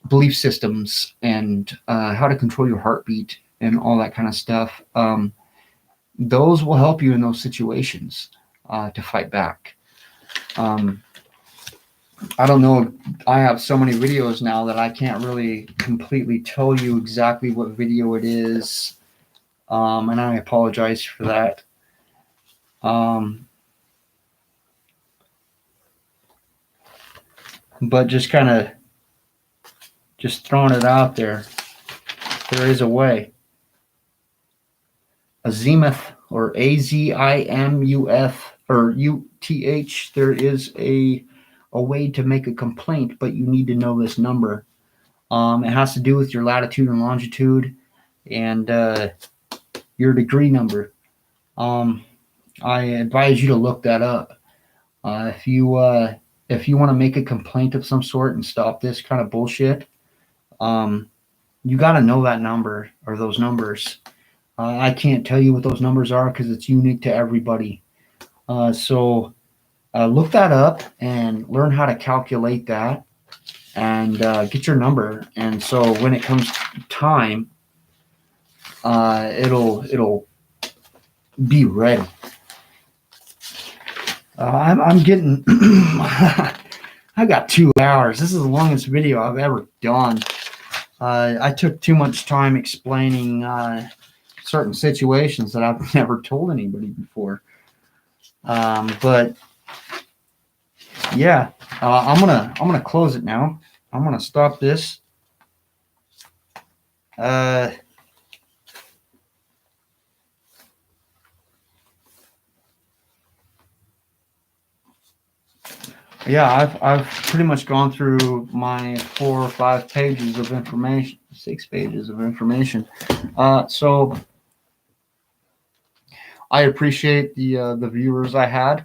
Speaker 1: belief systems and how to control your heartbeat and all that kind of stuff. Those will help you in those situations to fight back. I don't know. I have so many videos now that I can't really completely tell you exactly what video it is. And I apologize for that. But just kind of just throwing it out there. There is a way. Azimuth, or AZIMUF, or UTH. There is a way to make a complaint, but you need to know this number. It has to do with your latitude and longitude and your degree number. I advise you to look that up. If you want to make a complaint of some sort and stop this kind of bullshit, you got to know that number or those numbers. I can't tell you what those numbers are because it's unique to everybody. So look that up and learn how to calculate that and get your number. And so when it comes time, it'll be ready. I'm getting. I got 2 hours. This is the longest video I've ever done. I took too much time explaining certain situations that I've never told anybody before. But yeah, I'm gonna close it now. I'm gonna stop this. Yeah, I've pretty much gone through my 4 or 5 pages of information, 6 pages of information. So I appreciate the viewers I had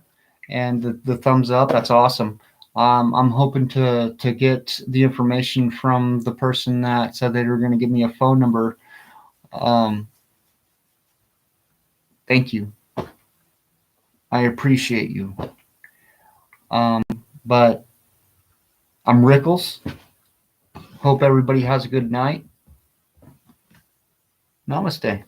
Speaker 1: and the thumbs up. That's awesome. I'm hoping to get the information from the person that said they were going to give me a phone number. Thank you. I appreciate you. But I'm Rickles. Hope everybody has a good night. Namaste.